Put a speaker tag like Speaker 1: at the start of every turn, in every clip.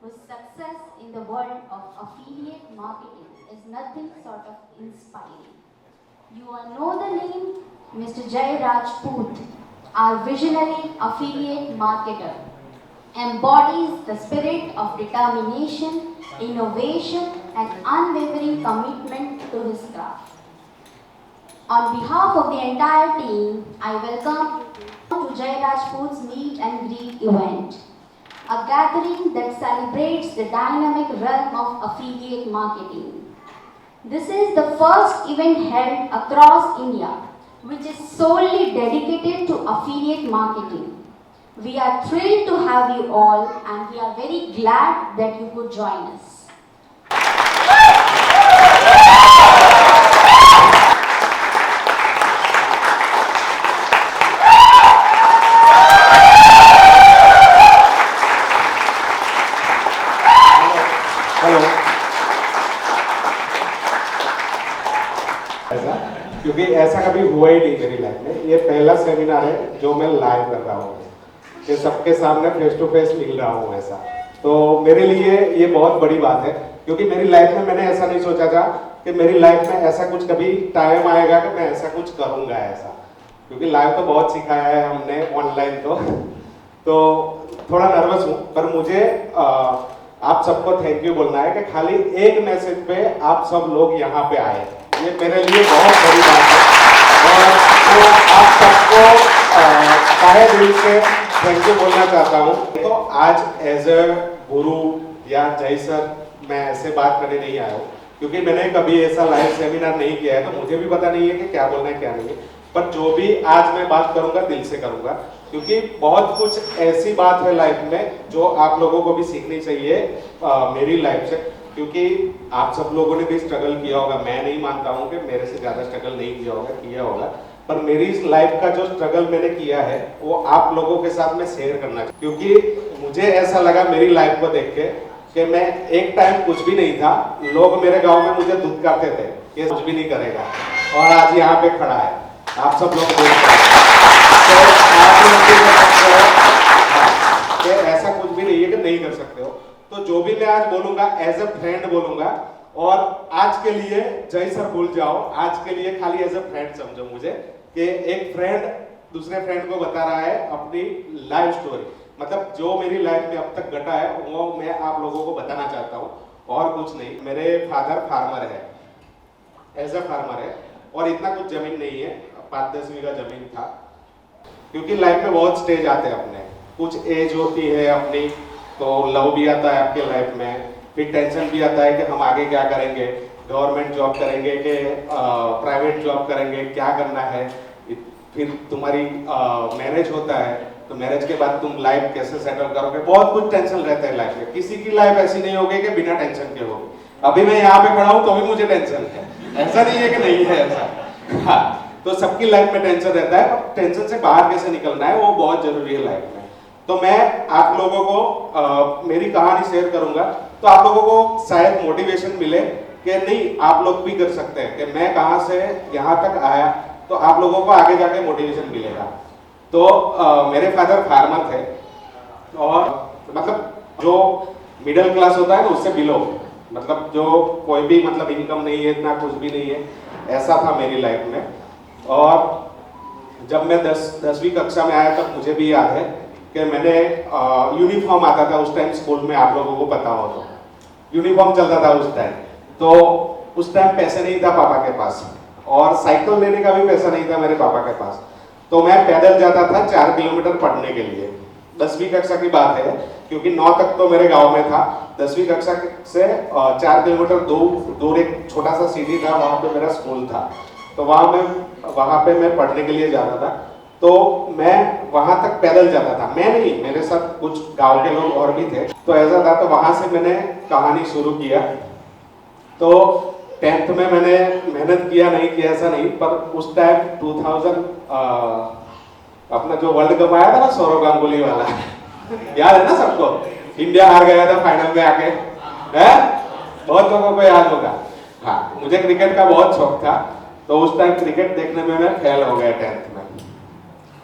Speaker 1: whose success in the world of affiliate marketing is nothing short of inspiring. You all know the name Mr. Jay Rajput, our visionary affiliate marketer, embodies the spirit of determination, innovation, and unwavering commitment to his craft. On behalf of the entire team, I welcome you to Jay Rajput's Meet and Greet event, a gathering that celebrates the dynamic realm of affiliate marketing. This is the first event held across India, which is solely dedicated to affiliate marketing. We are thrilled to have you all, and we are very glad that you could join us.
Speaker 2: क्योंकि ऐसा कभी हुआ ही नहीं मेरी life में। ये पहला seminar है जो मैं लाइव कर रहा हूँ, कि सबके सामने फेस टू फेस मिल रहा हूँ ऐसा। तो मेरे लिए ये बहुत बड़ी बात है, क्योंकि मेरी लाइफ में मैंने ऐसा नहीं सोचा था कि मेरी लाइफ में ऐसा कुछ कभी टाइम आएगा कि मैं ऐसा कुछ करूँगा ऐसा। क्योंकि लाइव तो बहुत सिखाया है हमने, ऑनलाइन तो थोड़ा नर्वस हूँ। पर मुझे आप सबको थैंक यू बोलना है कि खाली एक मैसेज पे आप सब लोग यहाँ पे आए, ये मेरे लिए बहुत बड़ी बात है। और तो आप सबको तहे दिल से थैंक यू बोलना चाहता हूँ। तो आज एज अ गुरु या जय सर मैं ऐसे बात करने नहीं आया हूँ, क्योंकि मैंने कभी ऐसा लाइव सेमिनार नहीं किया है, तो मुझे भी पता नहीं है कि क्या बोलना है क्या नहीं है। पर जो भी आज मैं बात करूंगा दिल से करूंगा, क्योंकि बहुत कुछ ऐसी बात है लाइफ में जो आप लोगों को भी सीखनी चाहिए मेरी लाइफ से। क्योंकि आप सब लोगों ने भी स्ट्रगल किया होगा, मैं नहीं मानता हूँ कि मेरे से ज़्यादा स्ट्रगल नहीं किया होगा, पर मेरी इस लाइफ का जो स्ट्रगल मैंने किया है वो आप लोगों के साथ में शेयर करना, क्योंकि मुझे ऐसा लगा मेरी लाइफ को देख के कि मैं एक टाइम कुछ भी नहीं था। लोग मेरे गांव में मुझे धुतकारते थे, ये कुछ भी नहीं करेगा, और आज यहाँ पे खड़ा है। आप सब लोग देख रहे हैं कि ऐसा कुछ भी नहीं है कि नहीं कर सकते हो। तो जो भी मैं आज बोलूंगा एज अ फ्रेंड बोलूंगा, और आज के लिए जय सर भूल जाओ, आज के लिए खाली एज अ फ्रेंड समझो मुझे, कि एक फ्रेंड दूसरे फ्रेंड को बता रहा है अपनी लाइफ स्टोरी। मतलब जो मेरी लाइफ में अब तक घटा है वो मैं आप लोगों को बताना चाहता हूँ, और कुछ नहीं। मेरे फादर फार्मर है, एज अ फार्मर है, और इतना कुछ जमीन नहीं है, 5-10 बीघा जमीन था। क्योंकि लाइफ में बहुत स्टेज आते हैं अपने, कुछ एज होती है अपनी, तो लव भी आता है आपके लाइफ में, फिर टेंशन भी आता है कि हम आगे क्या करेंगे, गवर्नमेंट जॉब करेंगे कि प्राइवेट जॉब करेंगे, क्या करना है। फिर तुम्हारी मैरिज होता है, तो मैरिज के बाद तुम लाइफ कैसे सेटल करोगे, बहुत कुछ टेंशन रहता है लाइफ में। किसी की लाइफ ऐसी नहीं होगी कि बिना टेंशन के होगी। अभी मैं यहाँ पे खड़ा हूँ तो भी मुझे टेंशन है, ऐसा नहीं है कि नहीं है ऐसा। हाँ, तो सबकी लाइफ में टेंशन रहता है, पर टेंशन से बाहर कैसे निकलना है वो बहुत जरूरी है लाइफ में। तो मैं आप लोगों को मेरी कहानी शेयर करूंगा, तो आप लोगों को शायद मोटिवेशन मिले कि नहीं आप लोग भी कर सकते हैं, कि मैं कहां से यहाँ तक आया, तो आप लोगों को आगे जाके मोटिवेशन मिलेगा। तो मेरे फादर फार्मर थे, और मतलब जो मिडिल क्लास होता है ना उससे बिलो, मतलब जो कोई भी मतलब इनकम नहीं है, इतना कुछ भी नहीं है, ऐसा था मेरी लाइफ में। और जब मैं 10वीं कक्षा में आया तब मुझे भी याद है कि मैंने यूनिफॉर्म आता था उस टाइम स्कूल में, आप लोगों को पता हो तो यूनिफॉर्म चलता था उस टाइम। तो उस टाइम पैसे नहीं था पापा के पास, और साइकिल लेने का भी पैसा नहीं था मेरे पापा के पास। तो मैं पैदल जाता था 4 किलोमीटर पढ़ने के लिए। 10वीं कक्षा की बात है, क्योंकि 9 तक तो मेरे गांव में था। 10वीं कक्षा से 4 किलोमीटर दूर एक छोटा सा सिटी था, वहाँ पे मेरा स्कूल था। तो वहाँ पे मैं पढ़ने के लिए जाता था। तो मैं वहां तक पैदल जाता था, मैं नहीं, मेरे साथ कुछ गांव के लोग और भी थे। तो ऐसा था, तो वहां से मैंने कहानी शुरू किया। तो 10th में मैंने मेहनत किया, नहीं किया ऐसा नहीं, पर उस टाइम 2000 अपना जो वर्ल्ड कप आया था ना सौरव गांगुली वाला याद है ना सबको, इंडिया हार गया था फाइनल में आके, है बहुत लोगों को याद होगा। हाँ, मुझे क्रिकेट का बहुत शौक था, तो उस टाइम क्रिकेट देखने में मैं फेल हो गया 10th में।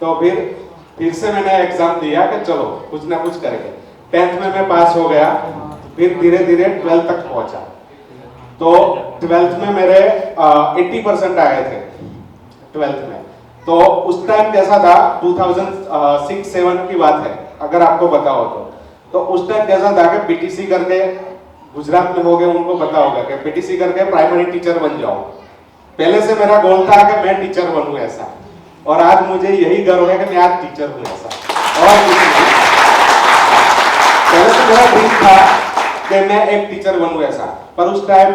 Speaker 2: तो फिर से मैंने एग्जाम दिया कि चलो कुछ ना कुछ करेंगे। 10th में मैं पास हो गया, फिर धीरे धीरे 12th तक पहुंचा। तो 12th में मेरे 80% आए थे 12th में। तो उस टाइम कैसा था, 2006-7 की बात है अगर आपको पता हो तो उस टाइम कैसा था कि पीटीसी करके, गुजरात में हो गए उनको पता होगा कि पीटीसी करके प्राइमरी टीचर बन जाओ। पहले से मेरा गोल था कि मैं टीचर बनूं ऐसा, और आज मुझे यही गर्व है कि मैं आज टीचर हूं ऐसा। और पहले से मेरा ड्रीम था कि मैं एक टीचर बनूं ऐसा, पर उस टाइम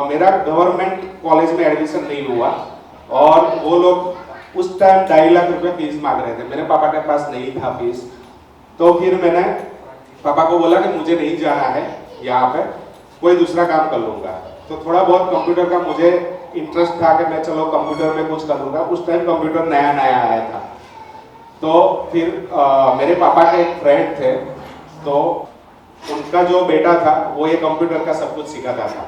Speaker 2: मेरा गवर्नमेंट कॉलेज में एडमिशन नहीं हुआ, और वो लोग उस टाइम 2.5 लाख रुपए फीस मांग रहे थे। मेरे पापा के पास नहीं था फीस। तो फिर मैंने पापा को बोला कि मुझे नहीं जाना है यहाँ पे, कोई दूसरा काम कर लूंगा। तो थोड़ा बहुत कंप्यूटर का मुझे इंटरेस्ट था कि मैं चलो कंप्यूटर में कुछ कर लूंगा। उस टाइम कंप्यूटर नया नया आया था। तो फिर मेरे पापा के एक फ्रेंड थे, तो उनका जो बेटा था वो ये कंप्यूटर का सब कुछ सिखाता था।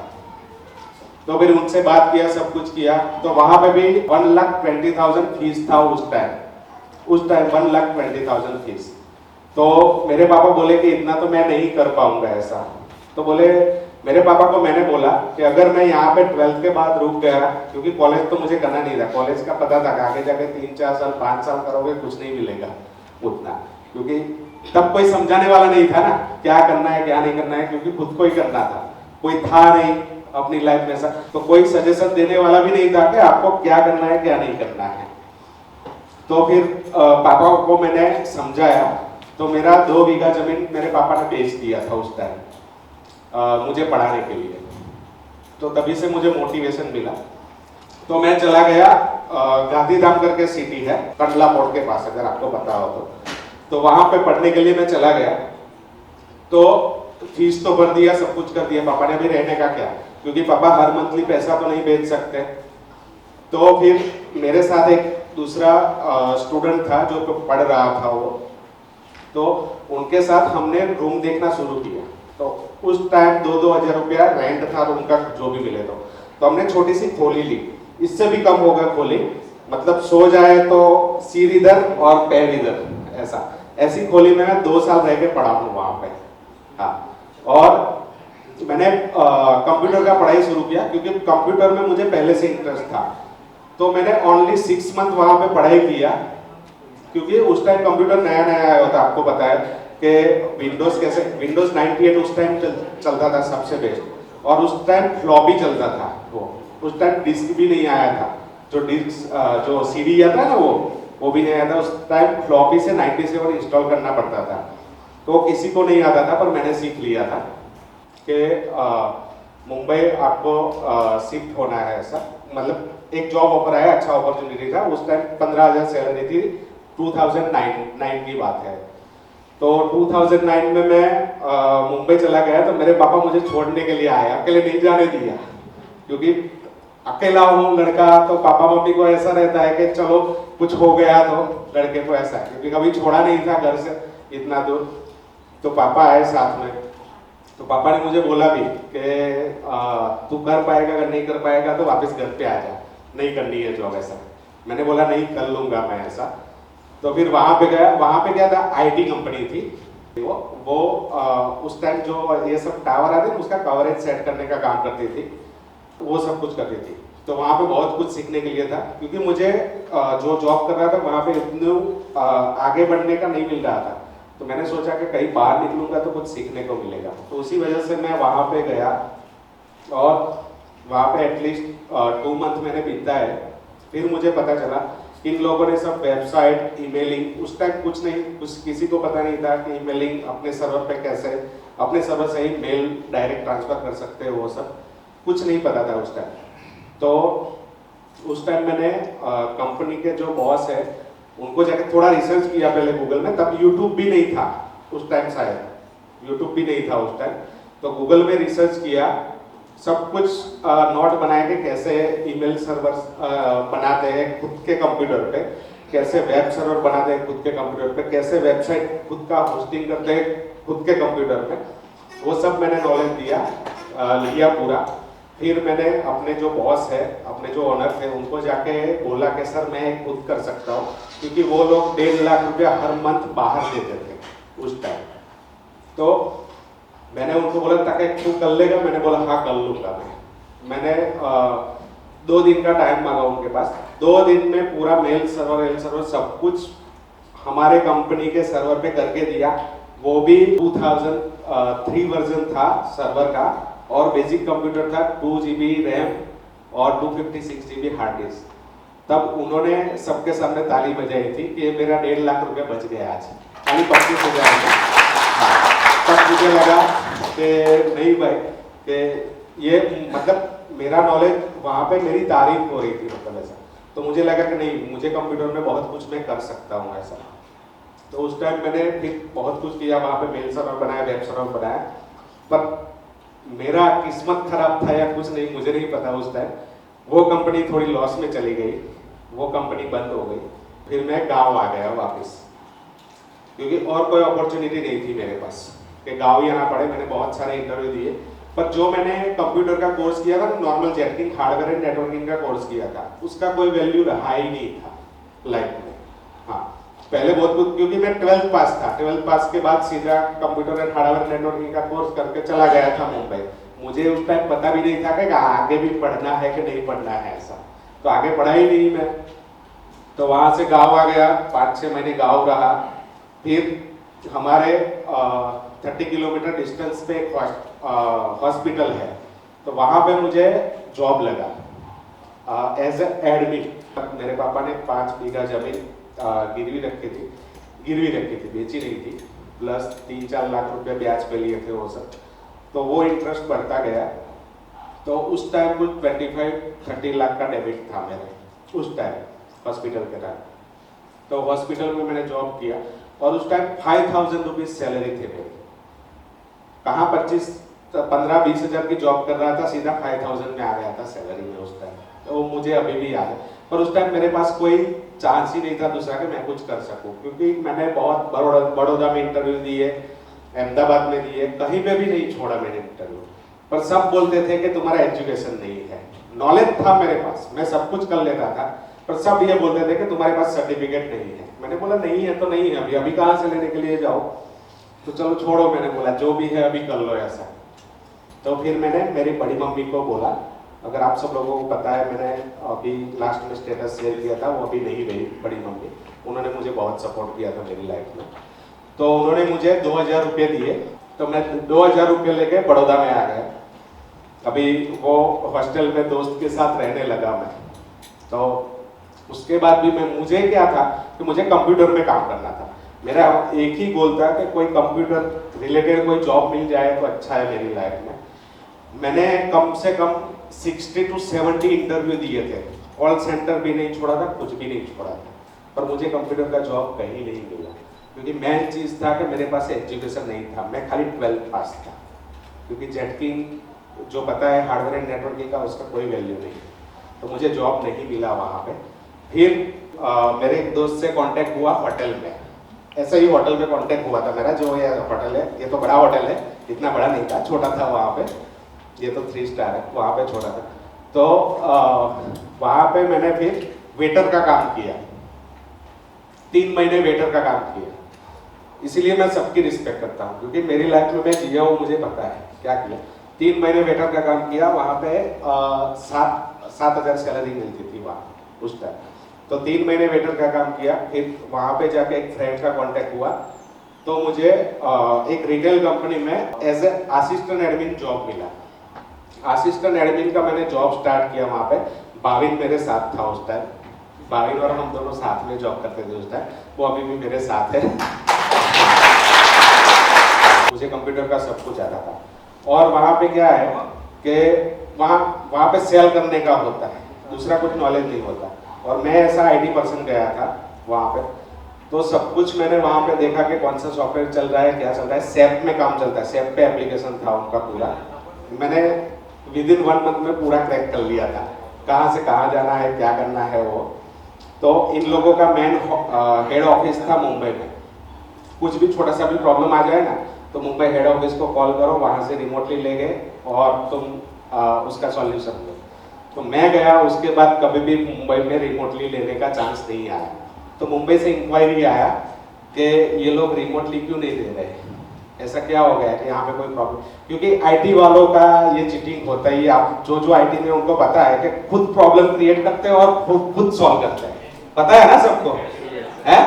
Speaker 2: तो फिर उनसे बात किया, सब कुछ किया। तो वहां पे भी 1,20,000 फीस था उस टाइम 1,20,000 फीस। तो मेरे पापा बोले कि इतना तो मैं नहीं कर पाऊंगा ऐसा। तो बोले, मेरे पापा को मैंने बोला कि अगर मैं यहाँ पे 12th के बाद रुक गया, क्योंकि कॉलेज तो मुझे करना नहीं था, कॉलेज का पता था कि आगे जाके 3-4 साल 5 साल करोगे कुछ नहीं मिलेगा उतना, क्योंकि तब कोई समझाने वाला नहीं था ना क्या करना है क्या नहीं करना है, क्योंकि खुद को ही करना था, कोई था नहीं अपनी लाइफ में ऐसा। तो कोई सजेशन देने वाला भी नहीं था कि आपको क्या करना है क्या नहीं करना है। तो फिर पापा को मैंने समझाया, तो मेरा 2 बीघा जमीन मेरे पापा ने बेच दिया था उस टाइम मुझे पढ़ाने के लिए। तो तभी से मुझे मोटिवेशन मिला। तो मैं चला गया गांधीधाम करके सिटी है कंडला पोर्ट के पास, अगर आपको पता हो तो वहां पे पढ़ने के लिए मैं चला गया। तो फीस तो भर दिया, सब कुछ कर दिया। पापा ने भी रहने का क्या, क्योंकि पापा हर मंथली पैसा तो नहीं भेज सकते। तो फिर मेरे साथ एक दूसरा स्टूडेंट था जो पढ़ रहा था वो, तो उनके साथ हमने रूम देखना शुरू किया। तो उस टाइम 2-2 हज़ार रुपया रेंट था रूम का, जो भी मिले। तो हमने छोटी सी खोली ली, इससे भी कम हो गया खोली, मतलब सो जाए तो सिर इधर और पैर इधर, ऐसी खोली में मैं 2 साल रह के पढ़ा हूँ वहां पे। हाँ, और मैंने कंप्यूटर का पढ़ाई शुरू किया, क्योंकि कंप्यूटर में मुझे पहले से इंटरेस्ट था। तो मैंने ओनली 6 मंथ वहां पे पढ़ाई किया, क्योंकि उस टाइम कंप्यूटर नया नया आया होता, आपको पता है कि विंडोज 98 उस टाइम चलता था सबसे बेस्ट, और उस टाइम फ्लॉपी चलता था वो, उस टाइम डिस्क भी नहीं आया था, जो सीडी आता है ना वो भी नहीं आया था। उस टाइम फ्लॉपी से 97 इंस्टॉल करना पड़ता था। तो किसी को नहीं आता था, पर मैंने सीख लिया था कि मुंबई आपको शिफ्ट होना है ऐसा, मतलब एक जॉब ऑफर आया, अच्छा अपॉर्चुनिटी था। उस टाइम 15,000 सैलरी थी, 2009 की बात है। तो 2009 में मैं मुंबई चला गया। तो मेरे पापा मुझे छोड़ने के लिए आए, अकेले नहीं जाने दिया, क्योंकि अकेला हूँ लड़का। तो पापा मम्मी को ऐसा रहता है कि चलो कुछ हो गया तो लड़के को ऐसा, क्योंकि कभी छोड़ा नहीं था घर से इतना दूर। तो पापा आए साथ में। तो पापा ने मुझे बोला भी कि तू कर पाएगा, अगर नहीं कर पाएगा तो वापस घर पे आ जा, नहीं करनी है जॉब ऐसा। मैंने बोला नहीं, कर लूंगा मैं ऐसा। तो फिर वहां पे गया। वहां पे क्या था, आईटी कंपनी थी वो उस टाइम जो ये सब टावर आते हैं उसका कवरेज सेट करने का काम करती थी, वो सब कुछ करती थी। तो वहां पे बहुत कुछ सीखने के लिए था, क्योंकि मुझे जो जॉब कर रहा था वहां पे इतने आगे बढ़ने का नहीं मिल रहा था। तो मैंने सोचा कि कहीं बाहर निकलूंगा तो कुछ सीखने को मिलेगा। तो उसी वजह से मैं वहां पे गया, और वहां पे एटलीस्ट 2 मंथ मैंने बीता है। फिर मुझे पता चला इन लोगों ने सब वेबसाइट, ईमेलिंग, उस टाइम कुछ नहीं, कुछ किसी को पता नहीं था कि ईमेलिंग अपने सर्वर पे कैसे, अपने सर्वर से ही मेल डायरेक्ट ट्रांसफर कर सकते हैं, वो सब कुछ नहीं पता था उस टाइम। तो उस टाइम मैंने कंपनी के जो बॉस है उनको जाके थोड़ा रिसर्च किया पहले गूगल में। तब यूट्यूब भी नहीं था उस टाइम, शायद यूट्यूब भी नहीं था उस टाइम। तो गूगल में रिसर्च किया, सब कुछ नोट बनाए कि कैसे ईमेल सर्वर बनाते हैं खुद के कंप्यूटर पे, कैसे वेब सर्वर बनाते हैं खुद के कंप्यूटर पे, कैसे वेबसाइट खुद का होस्टिंग करते हैं खुद के कंप्यूटर पे, वो सब मैंने नॉलेज लिया पूरा। फिर मैंने अपने जो बॉस है, अपने जो ओनर थे, उनको जाके बोला कि सर मैं खुद कर सकता हूँ, क्योंकि वो लोग 1.5 लाख रुपया हर मंथ बाहर देते थे उस टाइम। तो मैंने उनको बोला ताकि तू कर लेगा, मैंने बोला हाँ कर लूंगा मैंने 2 दिन का टाइम मांगा उनके पास। 2 दिन में पूरा मेल सर्वर सब कुछ हमारे कंपनी के सर्वर पे करके दिया। वो भी 2003 वर्जन था सर्वर का, और बेसिक कंप्यूटर था, 2 GB रैम और 256 GB हार्ड डिस्क। तब उन्होंने सबके सामने ताली बजाई थी कि मेरा 1.5 लाख रुपए बच गया आज, यानी 25,000 में। तब मुझे लगा कि नहीं भाई, कि ये मतलब मेरा नॉलेज वहाँ पे मेरी तारीफ हो रही थी, मतलब ऐसा। तो मुझे लगा कि नहीं, मुझे कंप्यूटर में बहुत कुछ मैं कर सकता हूँ ऐसा। तो उस टाइम मैंने फिर बहुत कुछ किया, वहाँ पे मेल सर्वर बनाया, वेब सर्वर बनाया, पर मेरा किस्मत खराब था या कुछ नहीं, मुझे नहीं पता उस टाइम। वो कंपनी थोड़ी लॉस में चली गई, वो कंपनी बंद हो गई। फिर मैं गांव आ गया वापस, क्योंकि और कोई अपॉर्चुनिटी नहीं थी मेरे पास कि गांव ही आना पड़े। मैंने बहुत सारे इंटरव्यू दिए, पर जो मैंने कंप्यूटर का कोर्स किया था, normal Jetking hardware and networking का कोर्स किया था, उसका कोई वैल्यू रहा ही नहीं था लाइफ में। हाँ, पहले बहुत कुछ, क्योंकि मैं 12th पास था। 12th पास के बाद सीधा कंप्यूटर एंड हार्डवेयर नेटवर्किंग का कोर्स करके चला गया था मुंबई। मुझे उस टाइम पता भी नहीं था कि आगे भी पढ़ना है कि नहीं पढ़ना है ऐसा, तो आगे पढ़ा ही नहीं मैं। तो वहां से गांव आ गया, 5-6 महीने गांव रहा। फिर हमारे 30 किलोमीटर डिस्टेंस पे एक हॉस्पिटल है, तो वहां पे मुझे जॉब लगा एज एडमिन। मेरे पापा ने 5 बीघा जमीन गिरवी रखी थी, बेची नहीं थी, प्लस 3-4 लाख रुपए ब्याज पे लिए थे वो सब। तो वो इंटरेस्ट बढ़ता गया। तो उस टाइम कुछ 25-30 लाख का डेबिट था मेरे उस टाइम हॉस्पिटल के टाइम। तो हॉस्पिटल में मैंने जॉब किया, और उस टाइम 5,000 रुपीज सैलरी थे मेरी। कहाँ 15-20 हज़ार की जॉब कर रहा था, सीधा 5,000 में आ गया था सैलरी में उस टाइम। तो वो मुझे अभी भी याद है। पर उस टाइम मेरे पास कोई चांस ही नहीं था दूसरा कि मैं कुछ कर सकूं, क्योंकि मैंने बहुत बड़ौदा में इंटरव्यू दिए, अहमदाबाद में दिए, कहीं पे भी नहीं छोड़ा मैंने इंटरव्यू। पर सब बोलते थे कि तुम्हारा एजुकेशन नहीं है। नॉलेज था मेरे पास, मैं सब कुछ कर लेता था, पर सब ये बोलते थे कि तुम्हारे पास सर्टिफिकेट नहीं है। मैंने बोला नहीं है तो नहीं है, अभी कहाँ से लेने के लिए जाओ, तो चलो छोड़ो। मैंने बोला जो भी है अभी कर लो ऐसा। तो फिर मैंने मेरी बड़ी मम्मी को बोला, अगर आप सब लोगों को पता है, मैंने अभी लास्ट में स्टेटस शेयर किया था, वो अभी नहीं रही बड़ी मम्मी, उन्होंने मुझे बहुत सपोर्ट किया था मेरी लाइफ में। तो उन्होंने मुझे 2,000 रुपये दिए, तो मैं 2,000 रुपये लेके बड़ौदा में आ गया। अभी वो हॉस्टल में दोस्त के साथ रहने लगा मैं। तो उसके बाद भी मुझे क्या था कि मुझे कंप्यूटर में काम करना था। मेरा एक ही गोल था कि कोई कंप्यूटर रिलेटेड कोई जॉब मिल जाए तो अच्छा है मेरी लाइफ में। मैंने कम से कम 60 to 70 इंटरव्यू दिए थे, कॉल सेंटर भी नहीं छोड़ा था, कुछ भी नहीं छोड़ा था, पर मुझे कंप्यूटर का जॉब कहीं नहीं मिला। क्योंकि मेन चीज़ था कि मेरे पास एजुकेशन नहीं था, मैं खाली 12th पास था। क्योंकि जेटकिंग जो पता है हार्डवेयर एंड नेटवर्किंग का, उसका कोई वैल्यू नहीं, तो मुझे जॉब नहीं मिला वहाँ पे। फिर मेरे एक दोस्त से कांटेक्ट हुआ होटल में, ऐसा ही होटल में कांटेक्ट हुआ था मेरा। जो ये होटल है, ये तो बड़ा होटल है, इतना बड़ा नहीं था, छोटा था वहाँ पे। ये तो 3 स्टार है, वहाँ पे छोटा था। तो वहाँ पे मैंने फिर वेटर का काम किया, 3 महीने वेटर का काम किया। इसीलिए मैं सबकी रिस्पेक्ट करता हूँ, क्योंकि मेरी लाइफ में मैं जिया हूँ, मुझे पता है क्या किया। 3 महीने वेटर का काम किया, वहाँ पे 7,000 सैलरी मिलती थी वहाँ उस टाइम। तो 3 महीने वेटर का काम किया। फिर वहाँ पे जाके एक फ्रेंड का कांटेक्ट हुआ, तो मुझे एक रिटेल कंपनी में as a assistant admin job मिला। असिस्टेंट एडमिन का मैंने जॉब स्टार्ट किया वहाँ पे। भाविन मेरे साथ था उस टाइम, भाविन और हम दोनों साथ में जॉब करते थे उस टाइम, वो अभी भी मेरे साथ है। मुझे कंप्यूटर का सब कुछ आता था। और वहाँ पे क्या है कि वहाँ पे सेल करने का होता है, दूसरा कुछ नॉलेज नहीं होता। और मैं ऐसा IT पर्सन गया था वहाँ पे, तो सब कुछ मैंने वहाँ पे देखा कि कौन सा सॉफ्टवेयर चल रहा है, क्या चल रहा है। SAP में काम चलता है, SAP पे एप्लीकेशन था उनका पूरा। मैंने विदिन 1 मंथ में पूरा क्रैक कर लिया था, कहाँ से कहाँ जाना है, क्या करना है वो। तो इन लोगों का मेन हेड ऑफिस था मुंबई में। कुछ भी छोटा सा भी प्रॉब्लम आ जाए ना, तो मुंबई हेड ऑफिस को कॉल करो, वहाँ से रिमोटली ले गए और तुम उसका सॉल्यूशन दो। तो मैं गया, उसके बाद कभी भी मुंबई में रिमोटली लेने का चांस नहीं आया। तो मुंबई से इंक्वायरी आया कि ये लोग रिमोटली क्यों नहीं दे रहे, ऐसा क्या हो गया है कि यहाँ पे कोई प्रॉब्लम, क्योंकि आईटी वालों का ये चीटिंग होता ही है। आप जो आईटी में उनको पता है कि खुद प्रॉब्लम क्रिएट करते हैं और खुद सॉल्व करते हैं, पता है ना सबको, है?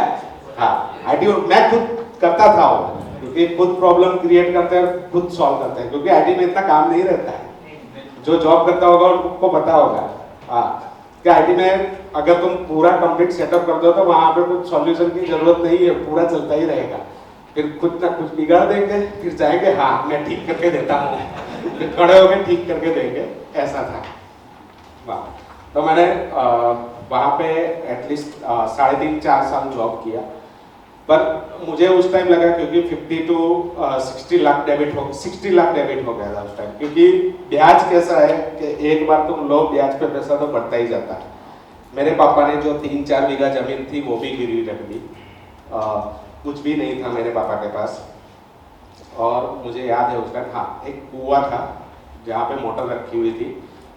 Speaker 2: हाँ, आईटी मैं खुद करता था वो, क्योंकि खुद प्रॉब्लम क्रिएट करते हैं, खुद सॉल्व करते हैं, क्योंकि आईटी में इतना काम नहीं रहता है। जो जॉब करता होगा उनको पता होगा। हाँ, कि आईटी में अगर तुम पूरा कंप्लीट सेटअप कर दो तो वहां पे कुछ सॉल्यूशन की जरूरत नहीं है, पूरा चलता ही रहेगा। फिर कुछ ना कुछ बिगाड़ देंगे, फिर जाएंगे हाँ मैं ठीक करके देता हूँ, फिर खड़े होके ठीक करके देंगे, ऐसा था। वाह, तो मैंने वहाँ पे एटलीस्ट 3.5-4 साल जॉब किया। पर मुझे उस टाइम लगा, क्योंकि 50 to 60 लाख डेबिट हो 60 लाख डेबिट हो गया था उस टाइम, क्योंकि ब्याज कैसा है कि एक बार तुम लो ब्याज पे पैसा तो बढ़ता ही जाता है। मेरे पापा ने जो 3-4 बीघा जमीन थी वो भी गिरवी रख दी, कुछ भी नहीं था मेरे पापा के पास। और मुझे याद है उस टाइम, हाँ, एक कुआं था जहाँ पे मोटर रखी हुई थी,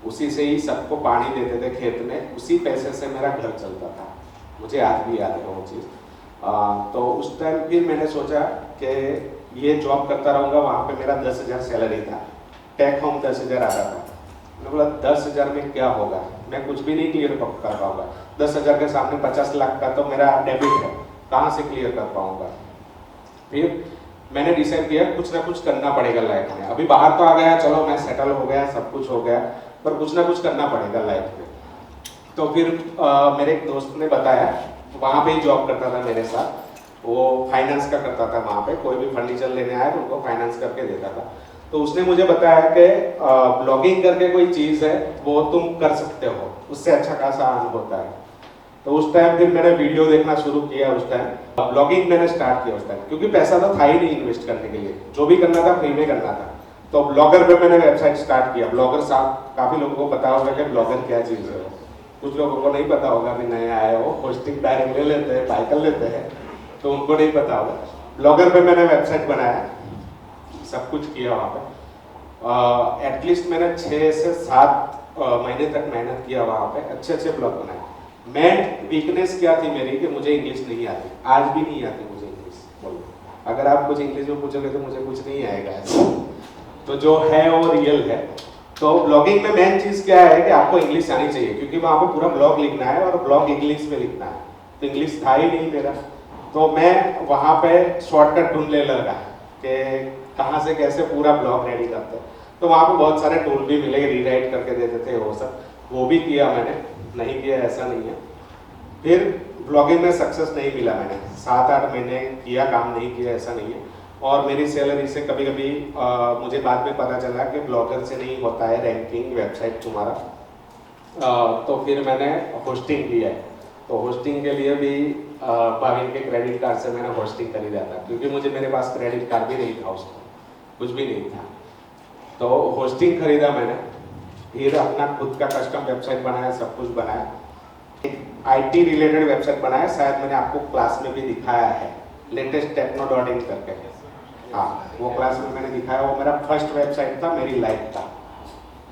Speaker 2: उसी से ही सबको पानी देते थे खेत में, उसी पैसे से मेरा घर चलता था। मुझे आज भी याद है वो चीज़। तो उस टाइम फिर मैंने सोचा कि ये जॉब करता रहूँगा। वहाँ पे मेरा 10,000 सैलरी था, टेक होम 10,000 आता था। मैंने बोला 10,000 में क्या होगा, मैं कुछ भी नहीं क्लियर कर पाऊंगा। 10,000 के सामने 50 लाख का तो मेरा डेबिट है, कहाँ से क्लियर कर पाऊंगा। फिर मैंने डिसाइड किया कुछ ना कुछ करना पड़ेगा लाइफ में। अभी बाहर तो आ गया, चलो मैं सेटल हो गया, सब कुछ हो गया, पर कुछ ना कुछ करना पड़ेगा लाइफ में। तो फिर मेरे एक दोस्त ने बताया, वहाँ पे ही जॉब करता था मेरे साथ, वो फाइनेंस का करता था। वहाँ पे कोई भी फर्नीचर लेने आए तो उनको फाइनेंस करके देता था। तो उसने मुझे बताया कि ब्लॉगिंग करके कोई चीज़ है वो तुम कर सकते हो, उससे अच्छा खासा अर्न होता है। तो उस टाइम फिर मैंने वीडियो देखना शुरू किया। उस टाइम ब्लॉगिंग मैंने स्टार्ट किया उस टाइम, क्योंकि पैसा तो था ही नहीं इन्वेस्ट करने के लिए, जो भी करना था फ्री में करना था। तो ब्लॉगर पे मैंने वेबसाइट स्टार्ट किया। ब्लॉगर साहब काफ़ी लोगों को पता होगा कि ब्लॉगर क्या चीज़ है, कुछ लोगों को नहीं पता होगा, भी नए आए हो, होस्टिंग डायरेक्ट ले लेते हैं, बाय कर लेते हैं, तो उनको नहीं पता होगा। ब्लॉगर पे मैंने वेबसाइट बनाया, सब कुछ किया वहाँ पे। एटलीस्ट मैंने 6 से 7 महीने तक मेहनत किया वहाँ पे, अच्छे अच्छे ब्लॉग बनाए। मेन वीकनेस क्या थी मेरी कि मुझे इंग्लिश नहीं आती, आज भी नहीं आती मुझे इंग्लिश बोलना। अगर आप कुछ इंग्लिश में पूछोगे तो मुझे कुछ नहीं आएगा ऐसा, तो जो है वो रियल है। तो ब्लॉगिंग में मेन चीज़ क्या है कि आपको इंग्लिश आनी चाहिए, क्योंकि वहाँ पे पूरा ब्लॉग लिखना है और ब्लॉग इंग्लिश में लिखना है। तो इंग्लिश था ही नहीं मेरा, तो मैं वहाँ पे शॉर्टकट ढूंढने लगा कि कहाँ से कैसे पूरा ब्लॉग रेडी करते। तो वहाँ पे बहुत सारे टूल भी मिले, रीराइट करके देते थे वो सब, वो भी किया मैंने, नहीं किया ऐसा नहीं है। फिर ब्लॉगिंग में सक्सेस नहीं मिला, मैंने 7-8 महीने किया, काम नहीं किया ऐसा नहीं है। और मेरी सैलरी से कभी कभी मुझे बाद में पता चला कि ब्लॉगर से नहीं होता है रैंकिंग वेबसाइट तुम्हारा। तो फिर मैंने होस्टिंग लिया है। तो होस्टिंग के लिए भी भाविन के क्रेडिट कार्ड से मैंने होस्टिंग खरीदा था, क्योंकि मुझे मेरे पास क्रेडिट कार्ड भी नहीं था उसका, कुछ भी नहीं था। तो होस्टिंग खरीदा मैंने, फिर अपना खुद का कस्टम वेबसाइट बनाया, सब कुछ बनाया। एक IT रिलेटेड वेबसाइट बनाया, शायद मैंने आपको क्लास में भी दिखाया है, latesttechno.in करके। हाँ, वो क्लास में मैंने दिखाया, वो मेरा फर्स्ट वेबसाइट था मेरी लाइफ का,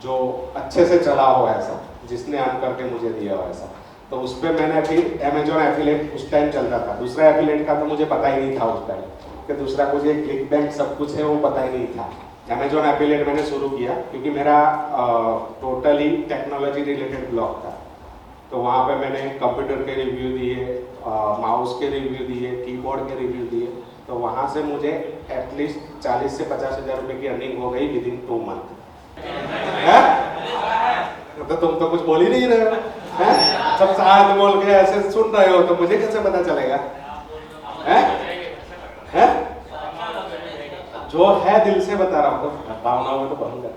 Speaker 2: जो अच्छे से चला हो ऐसा, जिसने अर्न करके मुझे दिया हो ऐसा। तो उस पर मैंने फिर अमेजोन एफिलेट उस टाइम चलता था, दूसरा एफिलेट का तो मुझे पता ही नहीं था उस टाइम कि दूसरा कुछ एक क्लिक बैंक सब कुछ है, वो पता ही नहीं था। अमेजोन एफिलेट मैंने शुरू किया क्योंकि मेरा टोटली टेक्नोलॉजी रिलेटेड ब्लॉग था। तो वहाँ पे मैंने कंप्यूटर के रिव्यू दिए, माउस के रिव्यू दिए, कीबोर्ड के रिव्यू दिए। तो वहाँ से मुझे एटलीस्ट 40 से 50 हज़ार रुपये की अर्निंग हो गई विदिन 2 मंथ। तो तुम तो कुछ बोल ही नहीं रहे हो, हैं? सब साथ बोल के ऐसे सुन रहे हो, तो मुझे कैसे पता चलेगा? हैं? जो है दिल से बता रहा हूँ, तो भावनाओं में तो कहूँगा।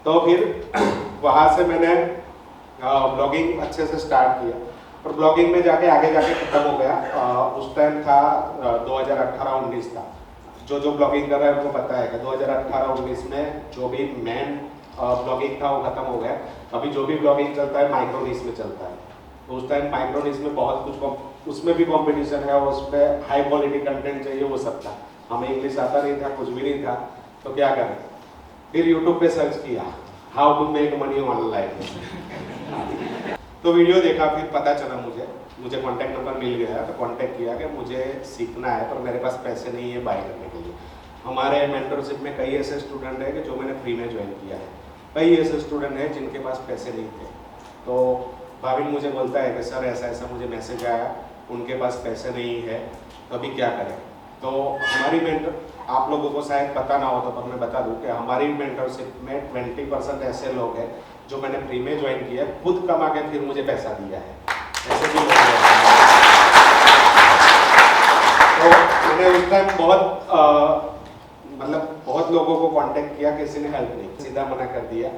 Speaker 2: तो फिर वहाँ से मैंने ब्लॉगिंग अच्छे से स्टार्ट किया, और ब्लॉगिंग में जाके आगे जाके खत्म हो गया। उस टाइम था 2018-19 था। जो ब्लॉगिंग कर रहा है उनको पता है कि 2018-19 में जो भी मेन ब्लॉगिंग था वो खत्म हो गया। अभी जो भी ब्लॉगिंग चलता है माइक्रोनिश में चलता है। तो उस टाइम माइक्रोनिश में बहुत कुछ, उसमें भी कंपटीशन है, उस पर हाई क्वालिटी कंटेंट चाहिए, वो सब था। हमें इंग्लिश आता नहीं था, कुछ भी नहीं था, तो क्या करें? फिर यूट्यूब पे सर्च किया how to make money online. तो वीडियो देखा, फिर पता चला मुझे मुझे कांटेक्ट नंबर मिल गया तो कांटेक्ट किया कि मुझे सीखना है पर मेरे पास पैसे नहीं है बाय करने के लिए। हमारे मेंटरशिप में कई ऐसे स्टूडेंट हैं कि जो मैंने फ्री में ज्वाइन किया है, कई ऐसे स्टूडेंट हैं जिनके पास पैसे नहीं थे। तो भाविन मुझे बोलता है कि सर ऐसा ऐसा मुझे मैसेज आया, उनके पास पैसे नहीं है, तो अभी क्या करें। तो हमारी मेंटर, आप लोगों को शायद पता ना हो तो पर मैं बता दूं कि हमारी मेंटरशिप में 20% ऐसे लोग हैं जो मैंने फ्री में ज्वाइन किया, खुद कमा के फिर मुझे पैसा दिया है, ऐसे भी लोग हैं। तो मैंने उस टाइम बहुत लोगों को कांटेक्ट किया, किसी ने हेल्प नहीं, सीधा मना कर दिया,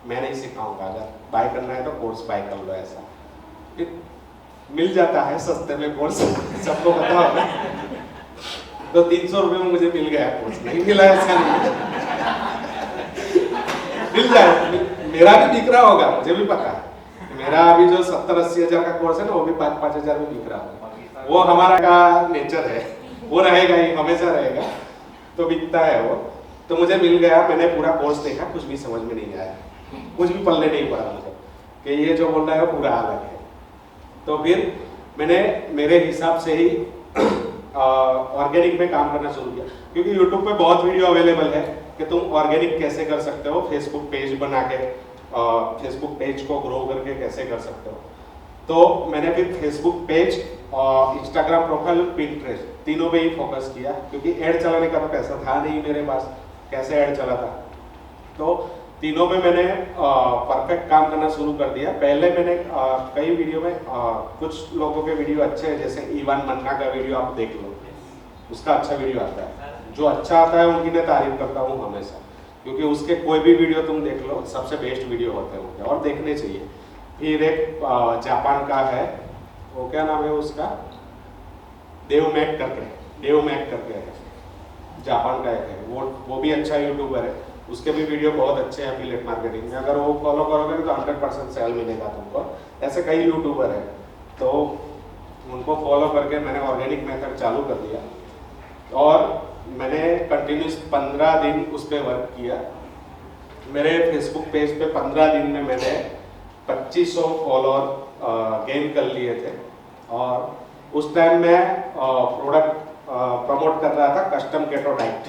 Speaker 2: मैं नहीं सिखाऊंगा, अगर बाय करना है तो कोर्स बाय कर लो। ऐसा फिर मिल जाता है सस्ते में कोर्स, सबको पता होगा। तो 300 रुपये में मुझे मिल गया कोर्स, नहीं मिला ऐसा नहीं, मिल जाए, मेरा भी बिक रहा होगा, मुझे भी पता है। मेरा अभी जो 70-80 हज़ार का कोर्स है ना, वो भी 5-5 हज़ार में बिक रहा होगा। वो हमारा का नेचर है, वो रहेगा ही, हमेशा रहेगा, तो बिकता है वो। तो मुझे मिल गया, मैंने पूरा कोर्स देखा, कुछ भी समझ में नहीं आया, कुछ भी पल्ले नहीं पड़ा मुझे कि ये जो बोल रहा है वो पूरा अलग है। तो फिर मैंने मेरे हिसाब से ही ऑर्गेनिक में काम करना शुरू किया, क्योंकि यूट्यूब पे बहुत वीडियो अवेलेबल है कि तुम ऑर्गेनिक कैसे कर सकते हो, फेसबुक पेज बना के फेसबुक पेज को ग्रो करके कैसे कर सकते हो। तो मैंने फिर फेसबुक पेज और इंस्टाग्राम प्रोफाइल, पिंटरेस्ट, तीनों पे ही फोकस किया, क्योंकि ऐड चलाने का तो पैसा था नहीं मेरे पास, कैसे ऐड चलाता। तो तीनों में मैंने परफेक्ट काम करना शुरू कर दिया। पहले मैंने कई वीडियो में कुछ लोगों के वीडियो अच्छे हैं, जैसे इवान मन्ना का वीडियो आप देख लो, उसका अच्छा वीडियो आता है, जो अच्छा आता है उनकी मैं तारीफ करता हूँ हमेशा, क्योंकि उसके कोई भी वीडियो तुम देख लो, सबसे बेस्ट वीडियो होते हैं उनके, और देखने चाहिए। फिर एक जापान का है, वो क्या नाम है उसका, देव मैक करके है, जापान का एक है, वो भी अच्छा यूट्यूबर है, उसके भी वीडियो बहुत अच्छे हैं एफिलिएट मार्केटिंग में, अगर वो फॉलो करोगे तो 100% सेल मिलेगा तुमको। ऐसे कई यूट्यूबर हैं, तो उनको फॉलो करके मैंने ऑर्गेनिक मेथड चालू कर दिया, और मैंने कंटिन्यूस 15 दिन उस पर वर्क किया। मेरे फेसबुक पेज पे 15 दिन में मैंने 2500 फॉलोअर गेन कर लिए थे, और उस टाइम मैं प्रोडक्ट प्रमोट कर रहा था, कस्टम केटो डाइट,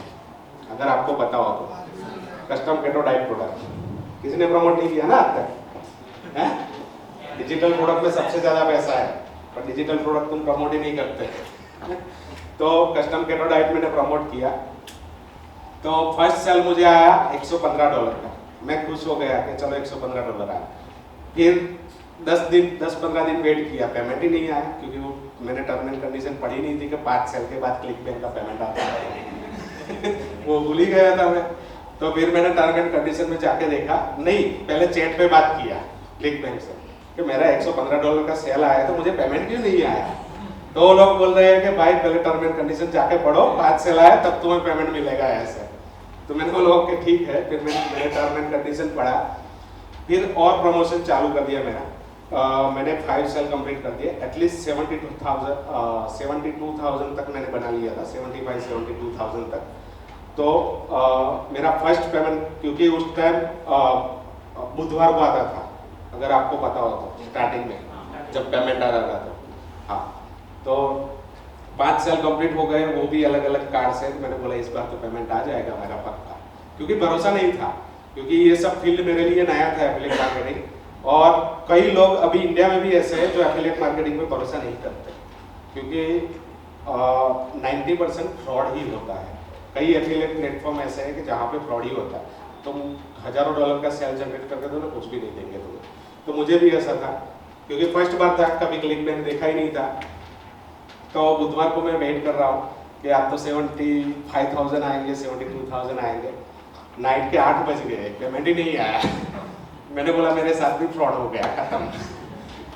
Speaker 2: अगर आपको पता हो तो, कस्टम केटो डाइट प्रोडक्ट किसी ने प्रमोट नहीं किया ना आज तक, है? डिजिटल प्रोडक्ट में सबसे ज्यादा पैसा है, पर डिजिटल प्रोडक्ट तुम प्रमोट ही नहीं करते। तो कस्टम केटो डाइट मैंने प्रमोट किया, तो फर्स्ट सेल मुझे आया $115 का, मैं खुश हो गया कि चलो $115 आया। फिर 10-15 दिन वेट किया, पेमेंट ही नहीं आया, क्योंकि वो मैंने टर्म एंड कंडीशन पढ़ी नहीं थी कि 5 सेल के बाद क्लिक बैंक का पेमेंट आता है। वो भूल ही गया था मैं। तो फिर मैंने टर्म एंड कंडीशन में जाके देखा, नहीं, पहले चैट पे बात किया क्लिक बैंक से कि मेरा $115 का सेल आया, तो मुझे पेमेंट क्यों नहीं आया। तो लोग बोल रहे हैं कि भाई पहले टर्म एंड कंडीशन जाके पढ़ो, 5 सेल आया तब तुम्हें पेमेंट मिलेगा ऐसे। तो मैंने बोला ओके ठीक है, फिर मैंने टर्म एंड कंडीशन पढ़ा, फिर और प्रमोशन चालू कर दिया मेरा। मैंने 5 सेल कंप्लीट कर दिए, एटलीस्ट 72,000 तक मैंने बना लिया था, 75-72,000 तक। तो मेरा फर्स्ट पेमेंट, क्योंकि उस टाइम बुधवार को आता था, अगर आपको पता हो तो, स्टार्टिंग में जब पेमेंट आ रहा था, हाँ, तो 5 सेल कंप्लीट हो गए, वो भी अलग अलग कार्ड से। मैंने बोला इस बार तो पेमेंट आ जाएगा मेरा पक्का, क्योंकि भरोसा नहीं था, क्योंकि ये सब फील्ड मेरे लिए नया था, एफिलिएट मार्केटिंग। और कई लोग अभी इंडिया में भी ऐसे हैं जो एफिलिएट मार्केटिंग में भरोसा नहीं करते, क्योंकि 90% फ्रॉड ही होता है। कई एफिलिएट प्लेटफॉर्म ऐसे हैं कि जहाँ पे फ्रॉड ही होता है, तुम हजारों डॉलर का सेल जनरेट करके दो ना, कुछ भी नहीं देंगे तुम्हें। तो मुझे भी ऐसा था, क्योंकि फर्स्ट बार था, कभी क्लिक बैंक देखा ही नहीं था। तो बुधवार को मैं वेट कर रहा हूँ कि आप तो 75,000 आएंगे, 72,000 आएंगे। नाइट के 8 बज गए, पेमेंट ही नहीं आया। मैंने बोला मेरे साथ भी फ्रॉड हो गया, खत्म।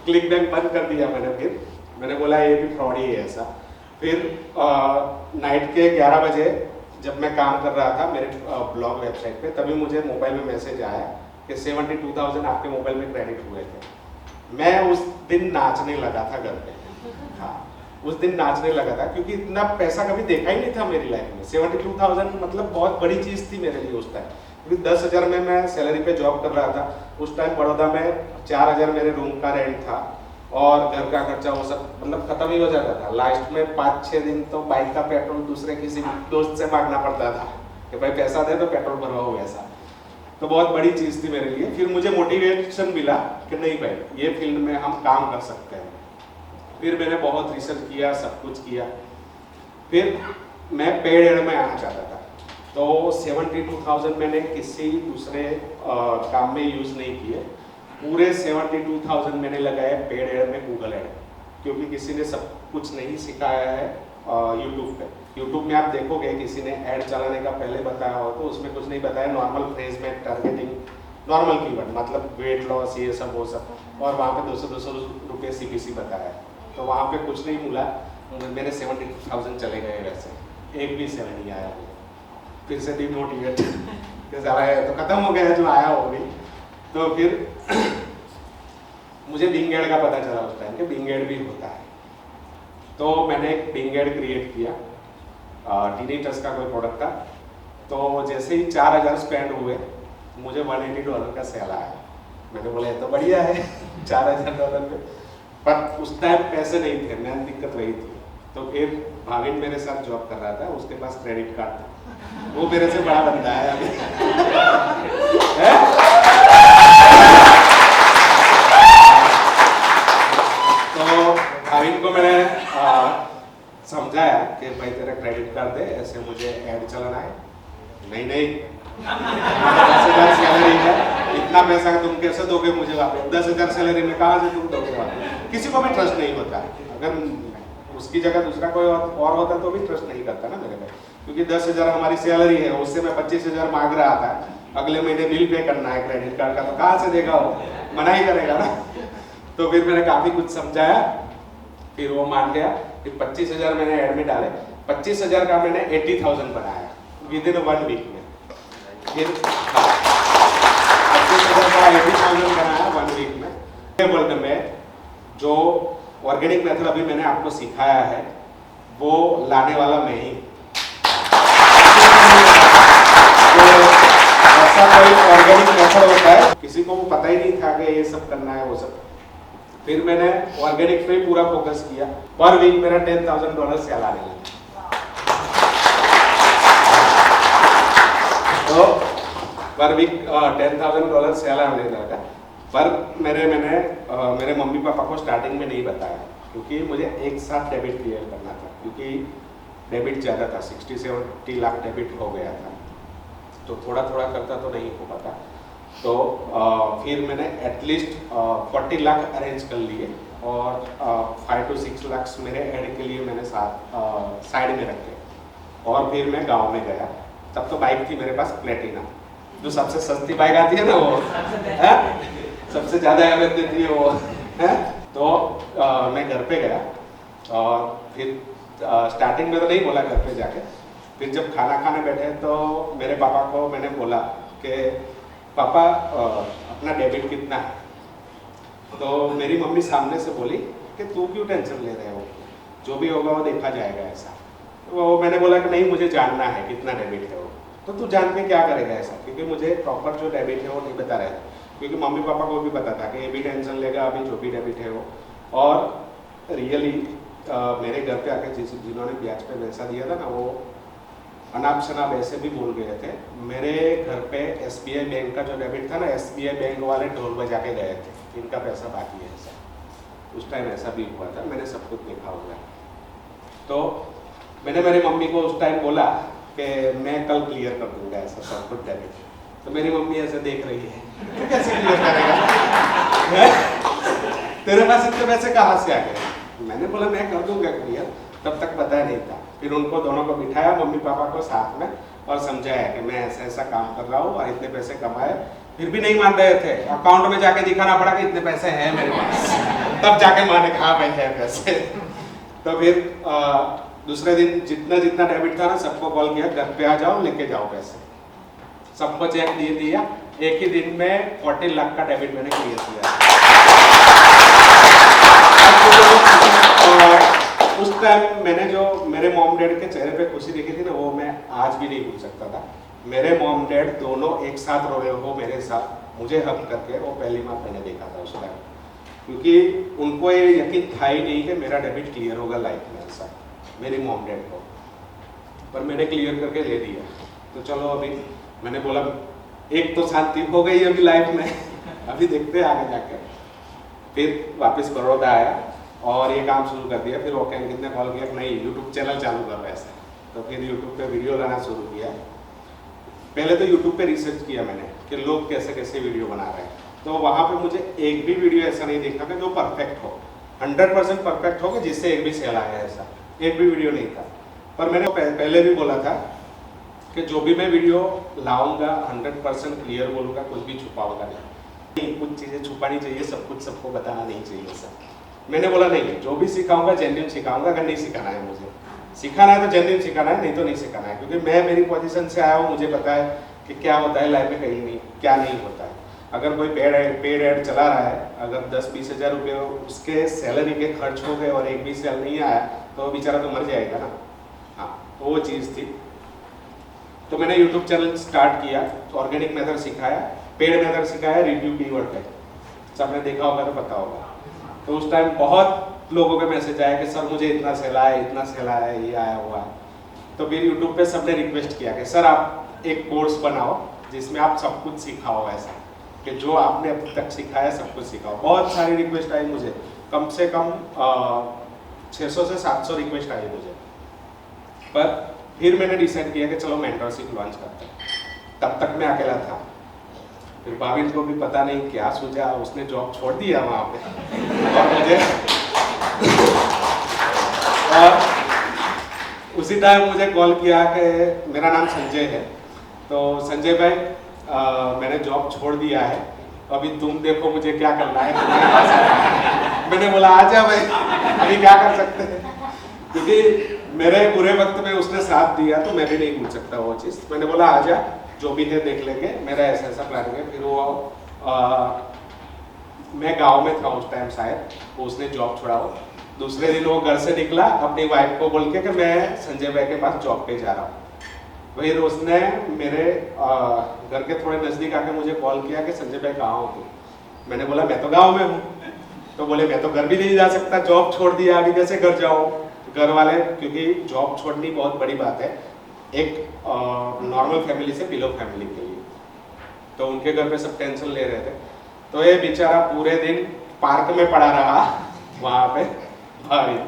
Speaker 2: क्लिक बैंक बंद कर दिया मैंने। फिर मैंने बोला ये भी फ्रॉड ही है ऐसा। फिर नाइट के 11 बजे जब मैं काम कर रहा था मेरे ब्लॉग वेबसाइट पे, तभी मुझे मोबाइल में मैसेज आया कि 72,000 आपके मोबाइल में क्रेडिट हुए थे। मैं उस दिन नाचने लगा था घर पे, हाँ, उस दिन नाचने लगा था, क्योंकि इतना पैसा कभी देखा ही नहीं था मेरी लाइफ में। 72,000 मतलब बहुत बड़ी चीज़ थी मेरे लिए उस टाइम, क्योंकि 10,000 में मैं सैलरी पे जॉब कर रहा था। उस टाइम बड़ौदा में 4,000 मेरे रूम का रेंट था, और घर का खर्चा वो सब मतलब खत्म ही हो जाता था। लास्ट में 5-6 दिन तो बाइक का पेट्रोल दूसरे किसी दोस्त से मांगना पड़ता था कि भाई पैसा दे तो पेट्रोल भरवाओ ऐसा। तो बहुत बड़ी चीज़ थी मेरे लिए। फिर मुझे मोटिवेशन मिला कि नहीं भाई ये फील्ड में हम काम कर सकते हैं। फिर मैंने बहुत रिसर्च किया, सब कुछ किया। फिर मैं पेड एड में आना चाहता था, तो 72,000 मैंने किसी दूसरे काम में यूज़ नहीं किए। पूरे 72,000 मैंने लगाए पेड एड में, गूगल एड, क्योंकि किसी ने सब कुछ नहीं सिखाया है यूट्यूब पे। यूट्यूब में आप देखोगे किसी ने ऐड चलाने का पहले बताया हो तो उसमें कुछ नहीं बताया, नॉर्मल फ्रेज में टारगेटिंग, नॉर्मल कीवर्ड मतलब वेट लॉस ये सब वो सब, और वहाँ पे 200-200 रुपये CPC बताया। तो वहाँ पे कुछ नहीं मिला, मेरे 72,000 चले गए वैसे, एक भी सेल नहीं आया। फिर से डिमोटिवेट कि साला ये तो खत्म हो गया जो आया वो भी। तो फिर मुझे बिंग एड का पता चला उस टाइम कि बिंग एड भी होता है। तो मैंने एक बिंग एड क्रिएट किया, टीनेटर्स का कोई प्रोडक्ट था। तो जैसे ही 4,000 स्पेंड हुए मुझे $180 का सेल आया। मैंने बोला ये तो बढ़िया है $4,000 में, पर उस टाइम पैसे नहीं थे, मेन दिक्कत वही थी। तो फिर भाविन मेरे साथ जॉब कर रहा था, उसके पास क्रेडिट कार्ड था, वो मेरे से बड़ा बंदा है अभी तो भाविन को मैंने समझाया कि भाई तेरा क्रेडिट कार्ड दे, ऐसे मुझे ऐड चलाना है। नहीं 10,000 सैलरी है, इतना पैसा तुम कैसे दोगे मुझे वापस? 10,000 सैलरी में कहाँ से तुम दोगे वापस? किसी को भी ट्रस्ट नहीं होता। अगर उसकी जगह दूसरा कोई और होता तो भी ट्रस्ट नहीं करता ना मेरे पे, क्योंकि 10,000 हमारी सैलरी है, उससे मैं 25,000 मांग रहा था। अगले महीने बिल पे करना है क्रेडिट कार्ड का, तो कहाँ से देगा वो? मना ही करेगा ना। तो फिर मैंने काफी कुछ समझाया, फिर वो मान गया। फिर 25,000 मैंने ऐड में डाले, 25,000 का मैंने 80,000 बनाया विद इन 1 वीक में। फिर 25,000 का 80,000 बनाया 1 वीक में। वर्ल्ड में जो ऑर्गेनिक मेथड अभी मैंने आपको सिखाया है वो लाने वाला मैं ही। तो ऐसा कोई ऑर्गेनिक मेथड होता है, किसी को वो पता ही नहीं था कि ये सब करना है वो सब। फिर मैंने ऑर्गेनिक पे पूरा फोकस किया। पर वीक मेरा $10,000 सेल आने लगा। तो पर वीक $10,000 सेल आने लगा। पर मेरे मम्मी पापा को स्टार्टिंग में नहीं बताया, क्योंकि मुझे एक साथ डेबिट क्लियर करना था, क्योंकि डेबिट ज़्यादा था, 60-70 लाख डेबिट हो गया था। तो थोड़ा थोड़ा करता तो नहीं हो पाता। तो फिर मैंने एटलीस्ट 40 लाख अरेंज कर लिए, और 5 to 6 लाख मेरे ऐड के लिए मैंने साइड में रखे। और फिर मैं गांव में गया। तब तो बाइक थी मेरे पास प्लेटिना, जो सबसे सस्ती बाइक आती है ना, वो सबसे ज़्यादा एवरेज देती है वो है। तो मैं घर पे गया, और फिर स्टार्टिंग में तो नहीं बोला घर पे जाके। फिर जब खाना खाने बैठे तो मेरे पापा को मैंने बोला कि पापा अपना डेबिट कितना है? तो मेरी मम्मी सामने से बोली कि तू क्यों टेंशन ले रहे हो, जो भी होगा वो देखा जाएगा ऐसा। तो मैंने बोला कि नहीं, मुझे जानना है कितना डेबिट है वो। तो तू जान के क्या करेगा ऐसा? क्योंकि मुझे प्रॉपर जो डेबिट है वो नहीं बता रहे थे, क्योंकि मम्मी पापा को भी पता था कि ये भी टेंशन लेगा अभी जो भी डेबिट है वो। और रियली मेरे घर पे आके जिन्होंने ब्याज पे पैसा दिया था ना, वो अनाप शनाप ऐसे भी बोल गए थे। मेरे घर पे SBI बैंक का जो डेबिट था ना, SBI बैंक वाले ढोल बजा के गए थे, इनका पैसा बाकी है ऐसा। उस टाइम ऐसा भी हुआ था, मैंने सब कुछ देखा हुआ है। तो मैंने मेरी मम्मी को उस टाइम बोला कि मैं कल क्लियर कर दूंगा ऐसा सब कुछ डेबिट। तो मेरी मम्मी ऐसे देख रही है, तू कैसे क्लियर करेगा? तेरे पास इतने पैसे कहाँ से आ गए? मैंने बोला मैं कर दूंगा क्लियर। तब तक बताया नहीं था। फिर उनको दोनों को बिठाया, मम्मी पापा को साथ में, और समझाया कि मैं ऐसा ऐसा काम कर रहा हूँ और इतने पैसे कमाए। फिर भी नहीं मान रहे थे, अकाउंट में जाके दिखाना पड़ा कि इतने पैसे हैं मेरे पास, तब जाके माने कहा भाई है पैसे। तो फिर दूसरे दिन जितना डेबिट था ना, सबको कॉल किया, घर पे आ जाओ लेके जाओ पैसे। सबको चेक दे दिया। एक ही दिन में 40 लाख का डेबिट मैंने क्लियर किया। उस टाइम मैंने जो मेरे मॉम डैड के चेहरे पे खुशी देखी थी ना, वो मैं आज भी नहीं भूल सकता था। मेरे मॉम डैड दोनों एक साथ रो रहे हो मेरे साथ, मुझे हक करके, वो पहली बार मैंने देखा था उस टाइम। क्योंकि उनको ये यकीन था ही नहीं कि मेरा डेबिट क्लियर होगा लाइफ में, ऐसा मेरी मॉम डैड को, पर मैंने क्लियर करके दे दिया। तो चलो अभी मैंने बोला एक तो शांति हो गई अभी लाइफ में, अभी देखते हैं आगे जाके। फिर वापस बड़ौदा आया और ये काम शुरू कर दिया। फिर ओके अंकित ने कॉल किया कि नहीं यूट्यूब चैनल चालू कर रहा है ऐसा, तो फिर यूट्यूब पे वीडियो लाना शुरू किया। पहले तो यूट्यूब पे रिसर्च किया मैंने कि लोग कैसे कैसे वीडियो बना रहे हैं, तो वहाँ पे मुझे एक भी वीडियो ऐसा नहीं देखा कि जो परफेक्ट हो, 100% परफेक्ट हो कि जिससे एक भी सेल आया, ऐसा एक भी वीडियो नहीं था। पर मैंने पहले भी बोला था कि जो भी मैं वीडियो लाऊंगा 100% क्लियर बोलूँगा, कुछ भी छुपाऊंगा नहीं, कुछ चीज़ें छुपानी चाहिए, सब कुछ सबको बताना नहीं चाहिए सर। मैंने बोला नहीं, जो भी सिखाऊंगा जेन्युइन सिखाऊंगा, अगर नहीं सिखाना है मुझे, सिखाना है तो जेन्युइन सिखाना है, नहीं तो नहीं सिखाना है। क्योंकि मैं मेरी पोजीशन से आया हूँ, मुझे पता है कि क्या होता है लाइफ में, कहीं नहीं क्या नहीं होता है। अगर कोई पेड ऐड चला रहा है, अगर 10-20 हज़ार रुपये उसके सैलरी के खर्च हो गए और एक भी सेल नहीं आया तो वो बेचारा तो मर जाएगा ना। हाँ, तो वो चीज़ थी। तो मैंने यूट्यूब चैनल स्टार्ट किया, ऑर्गेनिक मेथड सिखाया, पेड मेथड सिखाया, रिव्यू कीवर्ड पे सबने देखा होगा तो पता होगा। तो उस टाइम बहुत लोगों के मैसेज आया कि सर मुझे इतना सेल आया, इतना सेल आया, ये आया हुआ है। तो फिर यूट्यूब पे सबने रिक्वेस्ट किया कि सर आप एक कोर्स बनाओ जिसमें आप सब कुछ सिखाओ, ऐसा कि जो आपने अब तक सिखाया सब कुछ सिखाओ। बहुत सारी रिक्वेस्ट आई मुझे, कम से कम 600 से 700 रिक्वेस्ट आई मुझे। पर फिर मैंने डिसाइड किया कि चलो मेंटरशिप लॉन्च करते हैं। तब तक मैं अकेला था। फिर भाभी को भी पता नहीं क्या सोचा, उसने जॉब छोड़ दिया वहाँ पे और मुझे और उसी टाइम मुझे कॉल किया कि मेरा नाम संजय है, तो संजय भाई मैंने जॉब छोड़ दिया है, अभी तुम देखो मुझे क्या करना है। मैंने बोला आजा भाई, अभी क्या कर सकते हैं, क्योंकि मेरे बुरे वक्त में उसने साथ दिया तो मैं भी नहीं भूल सकता वो चीज़। मैंने बोला आजा, जो भी है देख लेंगे, मेरा ऐसा ऐसा प्लान है। फिर वो मैं गांव में था उस टाइम शायद, उसने जॉब छोड़ा हो। दूसरे दिन वो घर से निकला अपनी वाइफ को बोल के कि मैं संजय भाई के पास जॉब पे जा रहा हूँ। फिर उसने मेरे घर के थोड़े नज़दीक आके मुझे कॉल किया कि संजय भाई कहाँ हो तुम? मैंने बोला मैं तो गाँव में हूँ। तो बोले मैं तो घर भी नहीं जा सकता, जॉब छोड़ दिया, अभी कैसे घर जाओ? घर वाले, क्योंकि जॉब छोड़नी बहुत बड़ी बात है एक नॉर्मल फैमिली से बिलो फैमिली के लिए, तो उनके घर पे सब टेंशन ले रहे थे। तो ये बेचारा पूरे दिन पार्क में पड़ा रहा वहाँ पे भाभी,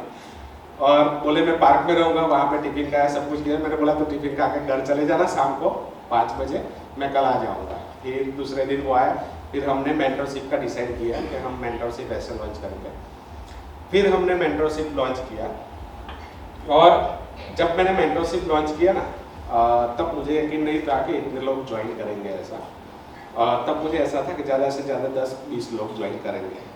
Speaker 2: और बोले मैं पार्क में रहूँगा, वहाँ पे टिफिन खाया, सब कुछ किया। मैंने बोला तो टिफिन खा के घर चले जाना शाम को 5 बजे, मैं कल आ जाऊँगा। फिर दूसरे दिन वो आया, फिर हमने मेंटरशिप का डिसाइड किया कि हम मेंटरशिप ऐसे लॉन्च करेंगे। फिर हमने मेंटरशिप लॉन्च किया, और जब मैंने मेंटरशिप लॉन्च किया ना, तब मुझे यकीन नहीं था कि इतने लोग ज्वाइन करेंगे ऐसा। तब मुझे ऐसा था कि ज़्यादा से ज़्यादा 10-20 लोग ज्वाइन करेंगे।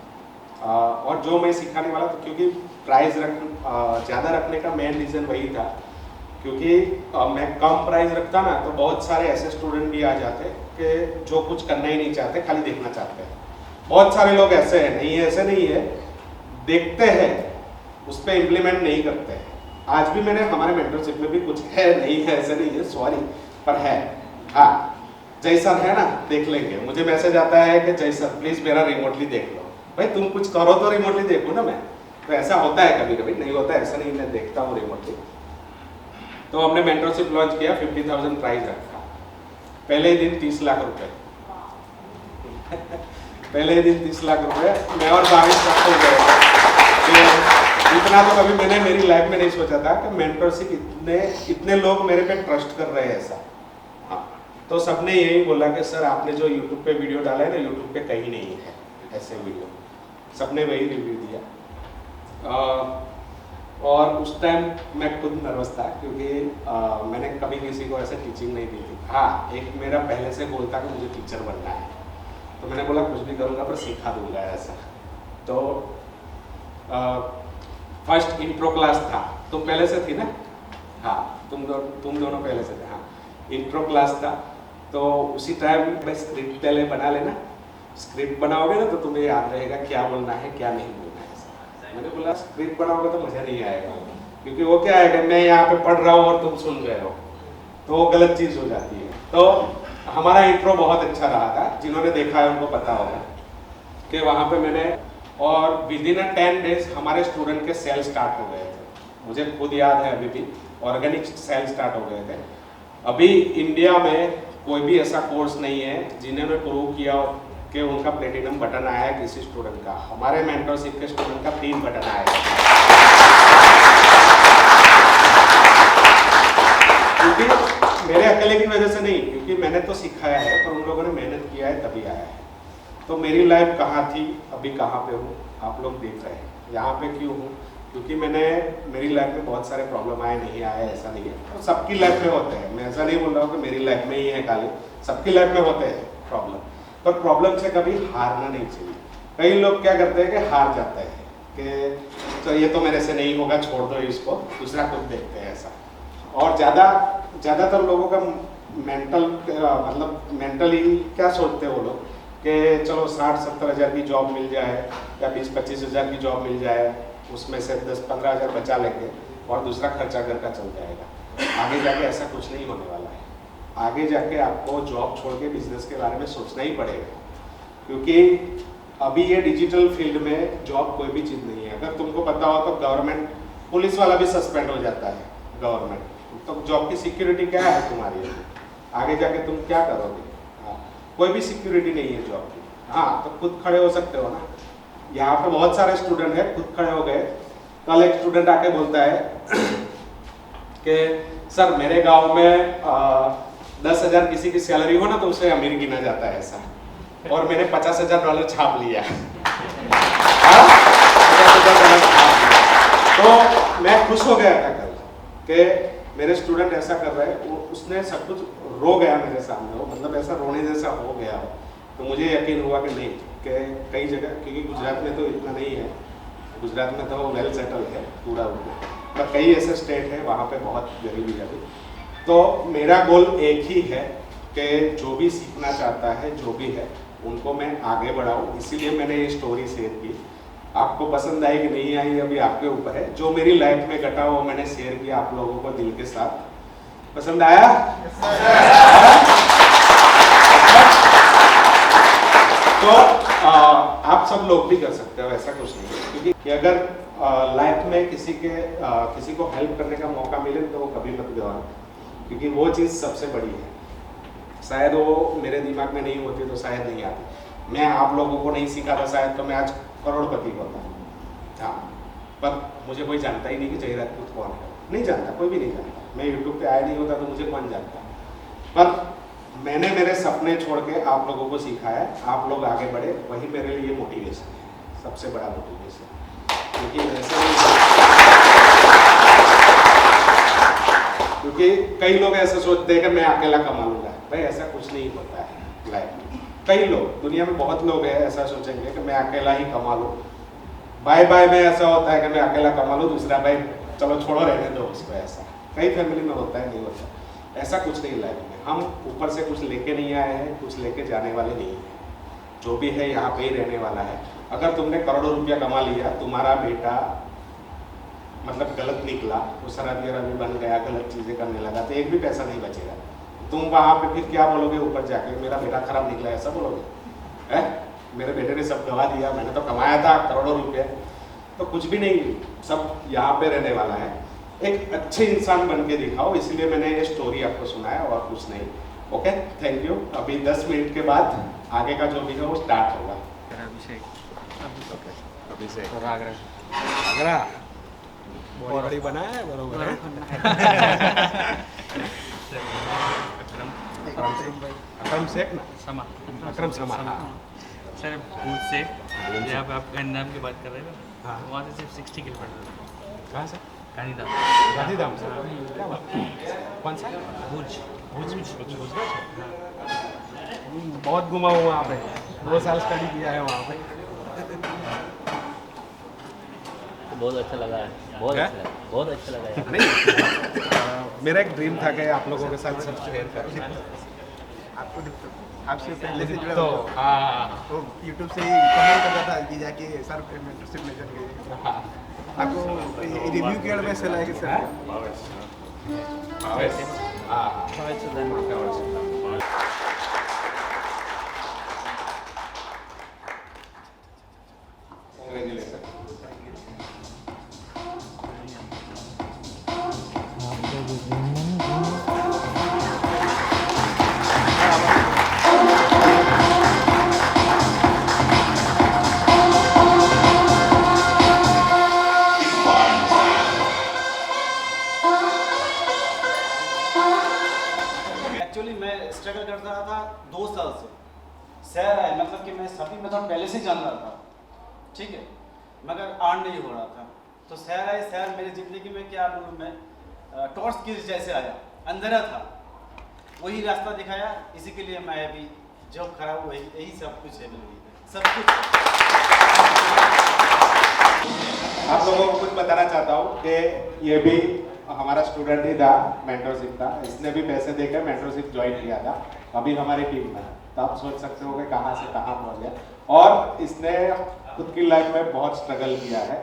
Speaker 2: और जो मैं सिखाने वाला था, क्योंकि प्राइस ज़्यादा रखने का मेन रीज़न वही था, क्योंकि मैं कम प्राइस रखता ना तो बहुत सारे ऐसे स्टूडेंट भी आ जाते कि जो कुछ करना ही नहीं चाहते, खाली देखना चाहते हैं। बहुत सारे लोग ऐसे हैं, नहीं है ऐसे नहीं है, देखते हैं उस पर इम्प्लीमेंट नहीं करते। आज भी मैंने हमारे मेंटरशिप में भी कुछ है, नहीं है ऐसे नहीं है, सॉरी, पर है। हाँ, जय सर है ना, देख लेंगे। मुझे मैसेज आता है कि जय सर प्लीज़ मेरा रिमोटली देख लो। भाई तुम कुछ करो तो रिमोटली देखो ना। मैं तो ऐसा होता है कभी कभी, नहीं होता ऐसा नहीं, मैं देखता हूँ रिमोटली। तो हमने मेंटरशिप लॉन्च किया, 50,000 प्राइस रखा। पहले ही दिन 30 लाख रुपए पहले ही दिन 30 लाख रुपए मैं और 22 लाख हो गए। इतना तो कभी मैंने मेरी लाइफ में नहीं सोचा था कि मेंटरशिप इतने लोग मेरे पे ट्रस्ट कर रहे हैं ऐसा। हाँ, तो सबने यही बोला कि सर आपने जो यूट्यूब पे वीडियो डाला है ना, यूट्यूब पे कहीं नहीं है ऐसे वीडियो, सबने वही रिव्यू दिया। और उस टाइम मैं खुद नर्वस था, क्योंकि मैंने कभी किसी को ऐसे टीचिंग नहीं दी थी। हाँ, एक मेरा पहले से गोल था कि मुझे टीचर बनना है, तो मैंने बोला कुछ भी करूँगा पर सिखा दूंगा ऐसा। तो फर्स्ट इंट्रो क्लास था, तुम पहले से थी ना? हाँ, तुम दोनों पहले से थे। हाँ, इंट्रो क्लास था, तो उसी टाइम मैं स्क्रिप्ट पहले बना लेना। स्क्रिप्ट बनाओगे ना तो तुम्हें याद रहेगा क्या बोलना है क्या नहीं बोलना है। मैंने बोला स्क्रिप्ट बनाओगे तो मज़ा नहीं आएगा, क्योंकि वो क्या है कि मैं यहाँ पे पढ़ रहा हूँ और तुम सुन रहे हो, तो वो गलत चीज़ हो जाती है। तो हमारा इंट्रो बहुत अच्छा रहा था, जिन्होंने देखा है उनको पता होगा कि वहाँ पे मैंने और विद इन 10 डेज हमारे स्टूडेंट के सेल स्टार्ट हो गए थे। मुझे खुद याद है अभी भी ऑर्गेनिक सेल स्टार्ट हो गए थे। अभी इंडिया में कोई भी ऐसा कोर्स नहीं है जिन्होंने प्रूव किया कि उनका प्लेटिनम बटन आया है किसी स्टूडेंट का। हमारे मेंटरशिप के स्टूडेंट का 3 बटन आया है, क्योंकि मेरे अकेले की वजह से नहीं, क्योंकि मैंने तो सिखाया है पर उन लोगों ने मेहनत किया है तभी आया है। तो मेरी लाइफ कहाँ थी, अभी कहाँ पे हूँ आप लोग देख रहे हैं। यहाँ पे क्यों हूँ, क्योंकि मेरी लाइफ में बहुत सारे प्रॉब्लम आए, नहीं आए ऐसा नहीं है, तो सबकी लाइफ में होते हैं। मैं ऐसा नहीं बोल रहा हूँ कि मेरी लाइफ में ही है खाली, सबकी लाइफ में होते हैं प्रॉब्लम, पर प्रॉब्लम से कभी हारना नहीं चाहिए। कई लोग क्या करते हैं कि हार जाते हैं कि तो ये तो मेरे से नहीं होगा, छोड़ दो इसको, दूसरा कुछ देखते हैं ऐसा। और ज़्यादातर लोगों का मेंटली क्या सोचते हैं वो लोग कि चलो 60-70 हज़ार की जॉब मिल जाए या 20-25 हज़ार की जॉब मिल जाए, उसमें से 10-15 हज़ार बचा लेंगे और दूसरा खर्चा घर का चल जाएगा। आगे जाके ऐसा कुछ नहीं होने वाला है। आगे जाके आपको जॉब छोड़ के बिजनेस के बारे में सोचना ही पड़ेगा, क्योंकि अभी ये डिजिटल फील्ड में जॉब कोई भी चीज़ नहीं है। अगर तुमको पता हो तो गवर्नमेंट पुलिस वाला भी सस्पेंड हो जाता है गवर्नमेंट, तो जॉब की सिक्योरिटी क्या है तुम्हारी? आगे जाके तुम क्या करोगे? कोई भी सिक्योरिटी नहीं है जॉब की। हाँ, तो खुद खड़े हो सकते हो ना। यहाँ पे बहुत सारे स्टूडेंट हैं, खुद खड़े हो गए। कल एक स्टूडेंट आके बोलता है कि सर मेरे गांव में 10,000 किसी की सैलरी हो ना तो उसे अमीर गिना जाता है ऐसा, और मैंने $50,000 छाप लिया। तो मैं खुश हो गया था कल कि मेरे स्टूडेंट ऐसा कर रहे हैं। उसने सब कुछ रो गया मेरे सामने, वो मतलब ऐसा रोने जैसा हो गया हो। तो मुझे यकीन हुआ कि नहीं, कि कई जगह, क्योंकि गुजरात में तो इतना नहीं है, गुजरात में तो वेल सेटल है पूरा, पर कई ऐसे स्टेट है वहाँ पे बहुत गरीबी है। तो मेरा गोल एक ही है कि जो भी सीखना चाहता है, जो भी है, उनको मैं आगे बढ़ाऊँ। इसीलिए मैंने ये स्टोरी शेयर की। आपको पसंद आई कि नहीं आई अभी आपके ऊपर है। जो मेरी लाइफ में घटा वो मैंने शेयर किया आप लोगों को दिल के साथ। पसंद आया? तो आप सब लोग भी कर सकते हो, ऐसा कुछ नहीं है। क्योंकि अगर लाइफ में किसी को हेल्प करने का मौका मिले तो वो कभी मत गवाना, क्योंकि वो चीज़ सबसे बड़ी है। शायद वो मेरे दिमाग में नहीं होती तो शायद नहीं आती। मैं आप लोगों को नहीं सिखाता शायद तो मैं आज करोड़पति होता। हाँ, पर मुझे कोई जानता ही नहीं कि जय राजपूत कौन है, नहीं जानता, कोई भी नहीं जानता। मैं यूट्यूब पे आया नहीं होता तो मुझे कौन जानता। पर मैंने मेरे सपने छोड़ के आप लोगों को सिखाया, आप लोग आगे बढ़े, वही मेरे लिए मोटिवेशन है, सबसे बड़ा मोटिवेशन। क्योंकि कई लोग ऐसा सोचते हैं कि मैं अकेला कमा लूँगा। भाई ऐसा कुछ नहीं होता है लाइफ में। कई लोग, दुनिया में बहुत लोग हैं ऐसा सोचेंगे कि मैं अकेला ही कमा लूँ। बाय बाय में ऐसा होता है कि मैं अकेला कमा लूँ, दूसरा भाई चलो छोड़ो रहने दो उसको। ऐसा कई फैमिली में होता है, नहीं होता। ऐसा कुछ नहीं लाइफ में। हम ऊपर से कुछ लेके नहीं आए हैं, कुछ लेके जाने वाले नहीं हैं। जो भी है यहाँ पे ही रहने वाला है। अगर तुमने करोड़ों रुपया कमा लिया, तुम्हारा बेटा मतलब गलत निकला, वो शराबी बन गया, गलत चीज़ें करने लगा, तो एक भी पैसा नहीं बचेगा। तुम वहाँ पे फिर क्या बोलोगे ऊपर जाके, मेरा बेटा खराब निकला, ऐसा बोलोगे? है मेरे बेटे ने सब गवा दिया, मैंने तो कमाया था करोड़ों रुपये। तो कुछ भी नहीं, सब यहाँ पे रहने वाला है। एक अच्छे इंसान बन के दिखाओ, इसलिए मैंने ये स्टोरी आपको सुनाया और कुछ नहीं। Okay, thank you. अभी 10 मिनट के बाद आगे का जो भी है वो स्टार्ट होगा। अभिषेक आगरा बॉडी बनाया है, बरोबर है। अकरम शेख ना, अकरम समा।
Speaker 3: सर भूत से जहाँ पे आप गांधीधाम की बात कर रहे हैं ना,
Speaker 2: हाँ।
Speaker 3: वहाँ से सिर्फ 60 किलोमीटर।
Speaker 2: कहाँ से?
Speaker 3: गांधीधाम।
Speaker 2: गांधीधाम से? क्या बात? कौन सा?
Speaker 3: भूज।
Speaker 2: बहुत घुमा हूँ वहाँ पे, 2 साल स्टडी किया है वहाँ पे।
Speaker 4: तो बहुत अच्छा लगा है, बहुत
Speaker 2: क्या?
Speaker 4: अच्छा लगा, बहुत अच्छा लगा है।
Speaker 2: नहीं, मेरा एक ड्रीम था कि आप लोगों के साथ सब शेयर करूँ।
Speaker 5: आपसे पहले से जुड़ा
Speaker 2: तो
Speaker 5: हुआ
Speaker 2: हाँ,
Speaker 5: तो यूट्यूब से ही कमेंट करता था कि जाके सर मेंटरशिप में चल गए।
Speaker 2: हाँ,
Speaker 5: आपको रिव्यू किया मैं ऐसा लगा कि सर
Speaker 6: सर है, मतलब कि मैं सभी मेथड पहले से जान रहा था, ठीक है, मगर अर्न नहीं हो रहा था। तो सर है, सर मेरी ज़िंदगी में क्या बोलूँ मैं, टॉर्च की जैसे आया, अंधेरा था, वही रास्ता दिखाया। इसी के लिए मैं अभी जॉब खड़ा हुआ, यही सब कुछ है मेरे लिए, सब कुछ।
Speaker 2: आप लोगों को कुछ बताना चाहता हूँ कि ये भी हमारा स्टूडेंट ही था, मेंटरशिप था, इसने भी पैसे देकर मेंटरशिप ज्वाइन किया था, अभी हमारी टीम में है। तो आप सोच सकते हो कि कहाँ से कहाँ पहुँच गया। और इसने खुद की लाइफ में बहुत स्ट्रगल किया है,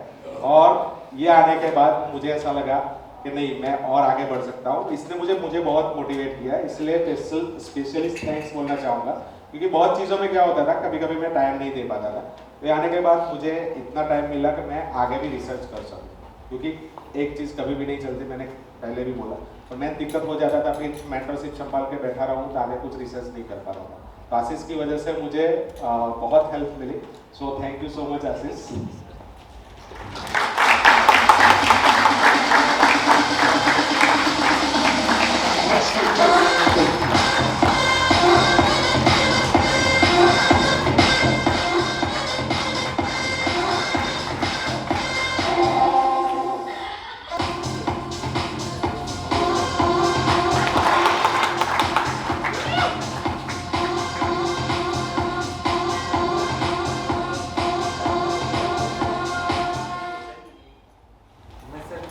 Speaker 2: और ये आने के बाद मुझे ऐसा लगा कि नहीं, मैं और आगे बढ़ सकता हूँ। इसने मुझे बहुत मोटिवेट किया है, इसलिए स्पेशली थैंक्स बोलना चाहूँगा, क्योंकि बहुत चीज़ों में क्या होता था, कभी कभी मैं टाइम नहीं दे पाता था। तो आने के बाद मुझे इतना टाइम मिला कि मैं आगे भी रिसर्च कर सकूँ, क्योंकि एक चीज़ कभी भी नहीं चलती, मैंने पहले भी बोला। तो मैं दिक्कत हो जाता था, फिर मेंटरशिप संभाल के बैठा रहूँ तो आगे कुछ रिसर्च नहीं कर पा रहा था। तो आशीष की वजह से मुझे बहुत हेल्प मिली। So thank you so much Ashish.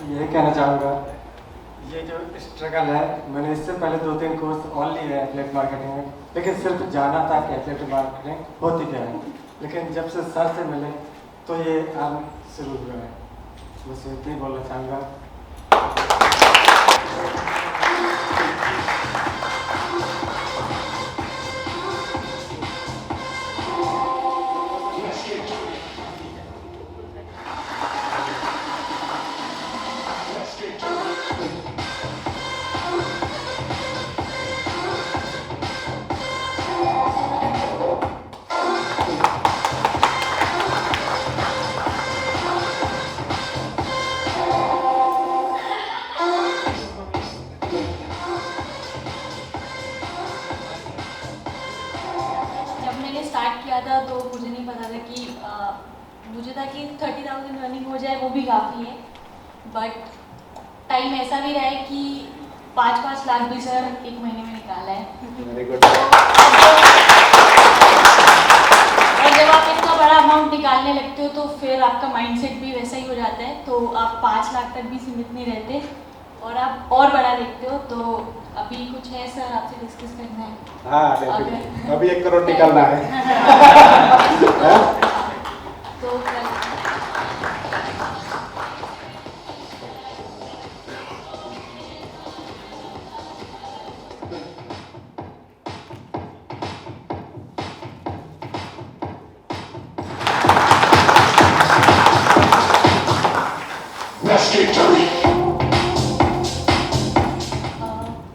Speaker 7: यही कहना चाहूँगा, ये जो स्ट्रगल है, मैंने इससे पहले 2-3 कोर्स और लिए हैं एफिलिएट मार्केटिंग में, लेकिन सिर्फ जाना था कि एफिलिएट मार्केटिंग होती क्या है। लेकिन जब से सर से मिले तो ये काम शुरू हुआ है। बस इतना ही बोलना चाहूँगा।
Speaker 8: जब मैंने स्टार्ट किया था तो मुझे नहीं पता था कि मुझे था कि 30,000 रनिंग हो जाए वो भी काफ़ी है, बट टाइम ऐसा भी रहा है कि 5-5 लाख भी सर एक महीने में निकाला है।
Speaker 2: Very good.
Speaker 8: और जब आप इतना बड़ा अमाउंट निकालने लगते हो तो फिर आपका माइंडसेट भी वैसा ही हो जाता है, तो आप 5 लाख तक भी सीमित नहीं रहते और आप और बड़ा देखते हो। तो अभी कुछ है सर आपसे डिस्कस करना है?
Speaker 2: हाँ,
Speaker 8: अगर-
Speaker 2: अभी 1 करोड़ निकलना है।
Speaker 8: तो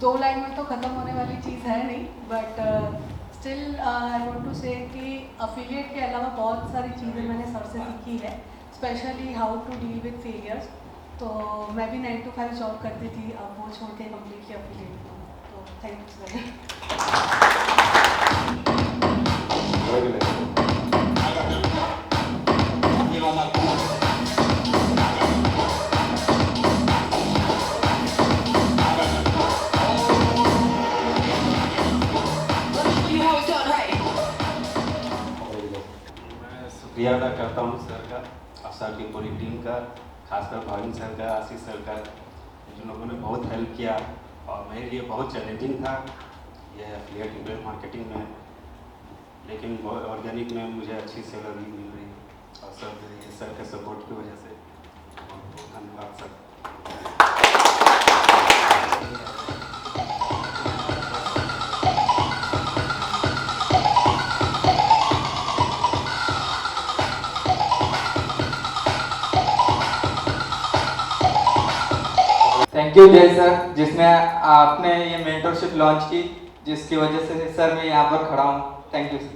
Speaker 9: दो लाइन में तो ख़त्म होने वाली चीज़ है नहीं, but still I want to say कि अफिलिएट के अलावा बहुत सारी चीज़ें मैंने सर से सीखी है, specially how to deal with failures. तो मैं भी 9 to 5 जॉब करती थी, अब वो छोड़ के कम्प्लीटली अफिलिएट हूँ। तो थैंक यू सर।
Speaker 6: मैं शुक्रिया अदा करता हूँ सर का और सर की पूरी टीम का, खासकर भाविन सर का, आशीष सर का, जिन लोगों ने बहुत हेल्प किया। और मेरे लिए बहुत चैलेंजिंग था ये एफिलिएट इंटरनेट मार्केटिंग में, लेकिन ऑर्गेनिक में मुझे अच्छी सैलरी मिल रही है और सर के सपोर्ट की वजह से बहुत बहुत धन्यवाद सर।
Speaker 10: थैंक यू जय सर, जिसने आपने ये मेंटरशिप लॉन्च की, जिसकी वजह से सर मैं यहाँ पर खड़ा हूँ। Thank you sir.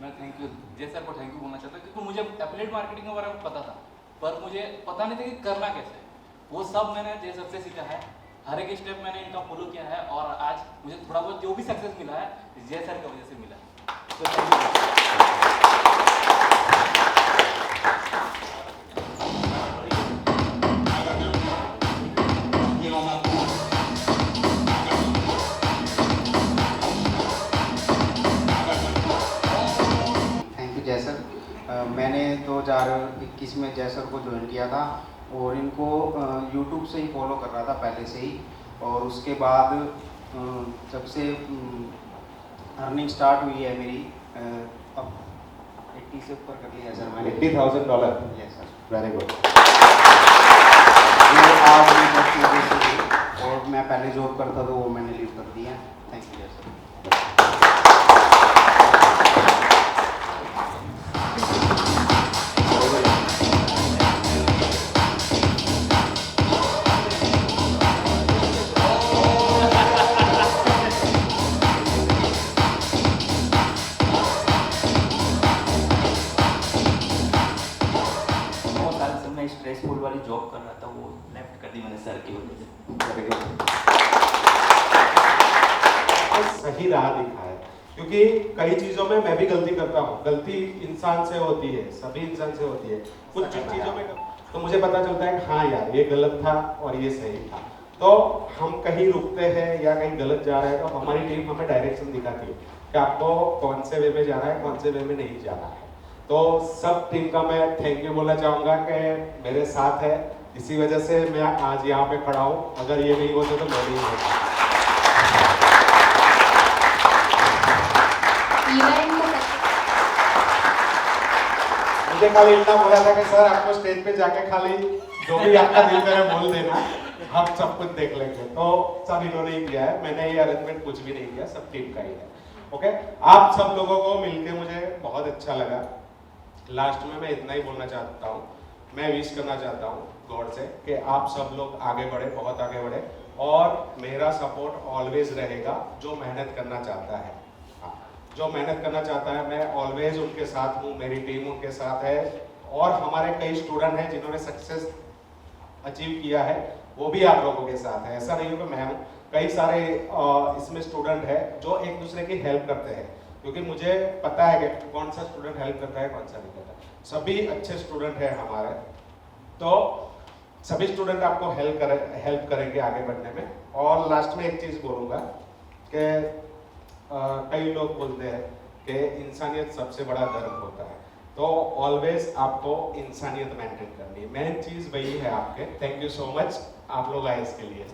Speaker 11: मैं थैंक यू जय सर को थैंक यू बोलना चाहता हूँ, क्योंकि मुझे एफिलिएट मार्केटिंग के बारे में पता था, पर मुझे पता नहीं था कि करना कैसे। वो सब मैंने जय सर से सीखा है, हर एक स्टेप मैंने इनका फॉलो किया है, और आज मुझे थोड़ा बहुत जो भी सक्सेस मिला है जय सर की वजह से मिला है। तो
Speaker 12: थैंक यू जय सर। मैंने 2021 में जय सर को ज्वाइन किया था और इनको यूट्यूब से ही फॉलो कर रहा था पहले से ही, और उसके बाद जब से अर्निंग स्टार्ट हुई है मेरी, अब 80 से ऊपर कर लिया सर मैंने।
Speaker 2: $80,000।
Speaker 12: Yes sir,
Speaker 2: very good.
Speaker 12: ये आज मेरी फर्स्ट वजह से हुई, और मैं पहले जॉब करता तो वो मैंने लीव कर दिया। थैंक यू जय सर।
Speaker 6: स्ट्रेसफुल वाली जॉब कर रहा था, वो लेफ्ट कर दी मैंने सर की वजह से।
Speaker 2: Very good. सही राह दिखाया, क्योंकि कई चीजों में मैं भी गलती करता हूँ, गलती इंसान से होती है, सभी इंसान से होती है। कुछ चीजों में तो मुझे पता चलता है कि हाँ यार ये गलत था और ये सही था, तो हम कहीं रुकते हैं या कहीं गलत जा रहे हैं तो हमारी टीम हमें डायरेक्शन दिखाती है कि आपको कौन से वे में जाना है, कौन से वे में नहीं जाना है। तो सब टीम का मैं थैंक यू बोलना चाहूँगा कि मेरे साथ है, इसी वजह से मैं आज यहाँ पे खड़ा हूँ। अगर ये नहीं होते तो मैं नहीं होता। मुझे खाली इतना बोला था कि सर आपको स्टेज पे जाके खाली जो भी आपका दिल करे बोल देना, हम सब कुछ देख लेंगे। तो सब इन्होंने ही किया है, मैंने ये अरेंजमेंट कुछ भी नहीं किया, सब टीम का ही है। ओके, आप सब लोगों को मिलके मुझे बहुत अच्छा लगा। लास्ट में मैं इतना ही बोलना चाहता हूँ, मैं विश करना चाहता हूँ गॉड से कि आप सब लोग आगे बढ़े, बहुत आगे बढ़े, और मेरा सपोर्ट ऑलवेज रहेगा जो मेहनत करना चाहता है। जो मेहनत करना चाहता है मैं ऑलवेज उनके साथ हूँ, मेरी टीम उनके साथ है, और हमारे कई स्टूडेंट हैं जिन्होंने सक्सेस अचीव किया है, वो भी आप लोगों के साथ है। ऐसा नहीं हो कि मैं हूँ, कई सारे इसमें स्टूडेंट है जो एक दूसरे की हेल्प करते हैं, क्योंकि मुझे पता है कि कौन सा स्टूडेंट हेल्प करता है, कौन सा नहीं करता। सभी अच्छे स्टूडेंट हैं हमारे, तो सभी स्टूडेंट आपको हेल्प करेंगे आगे बढ़ने में। और लास्ट में एक चीज़ बोलूँगा कि कई लोग बोलते हैं कि इंसानियत सबसे बड़ा धर्म होता है, तो ऑलवेज आपको इंसानियत मेंटेन करनी है, मेन चीज़ वही है आपके। थैंक यू सो मच, आप लोग आए इसके लिए।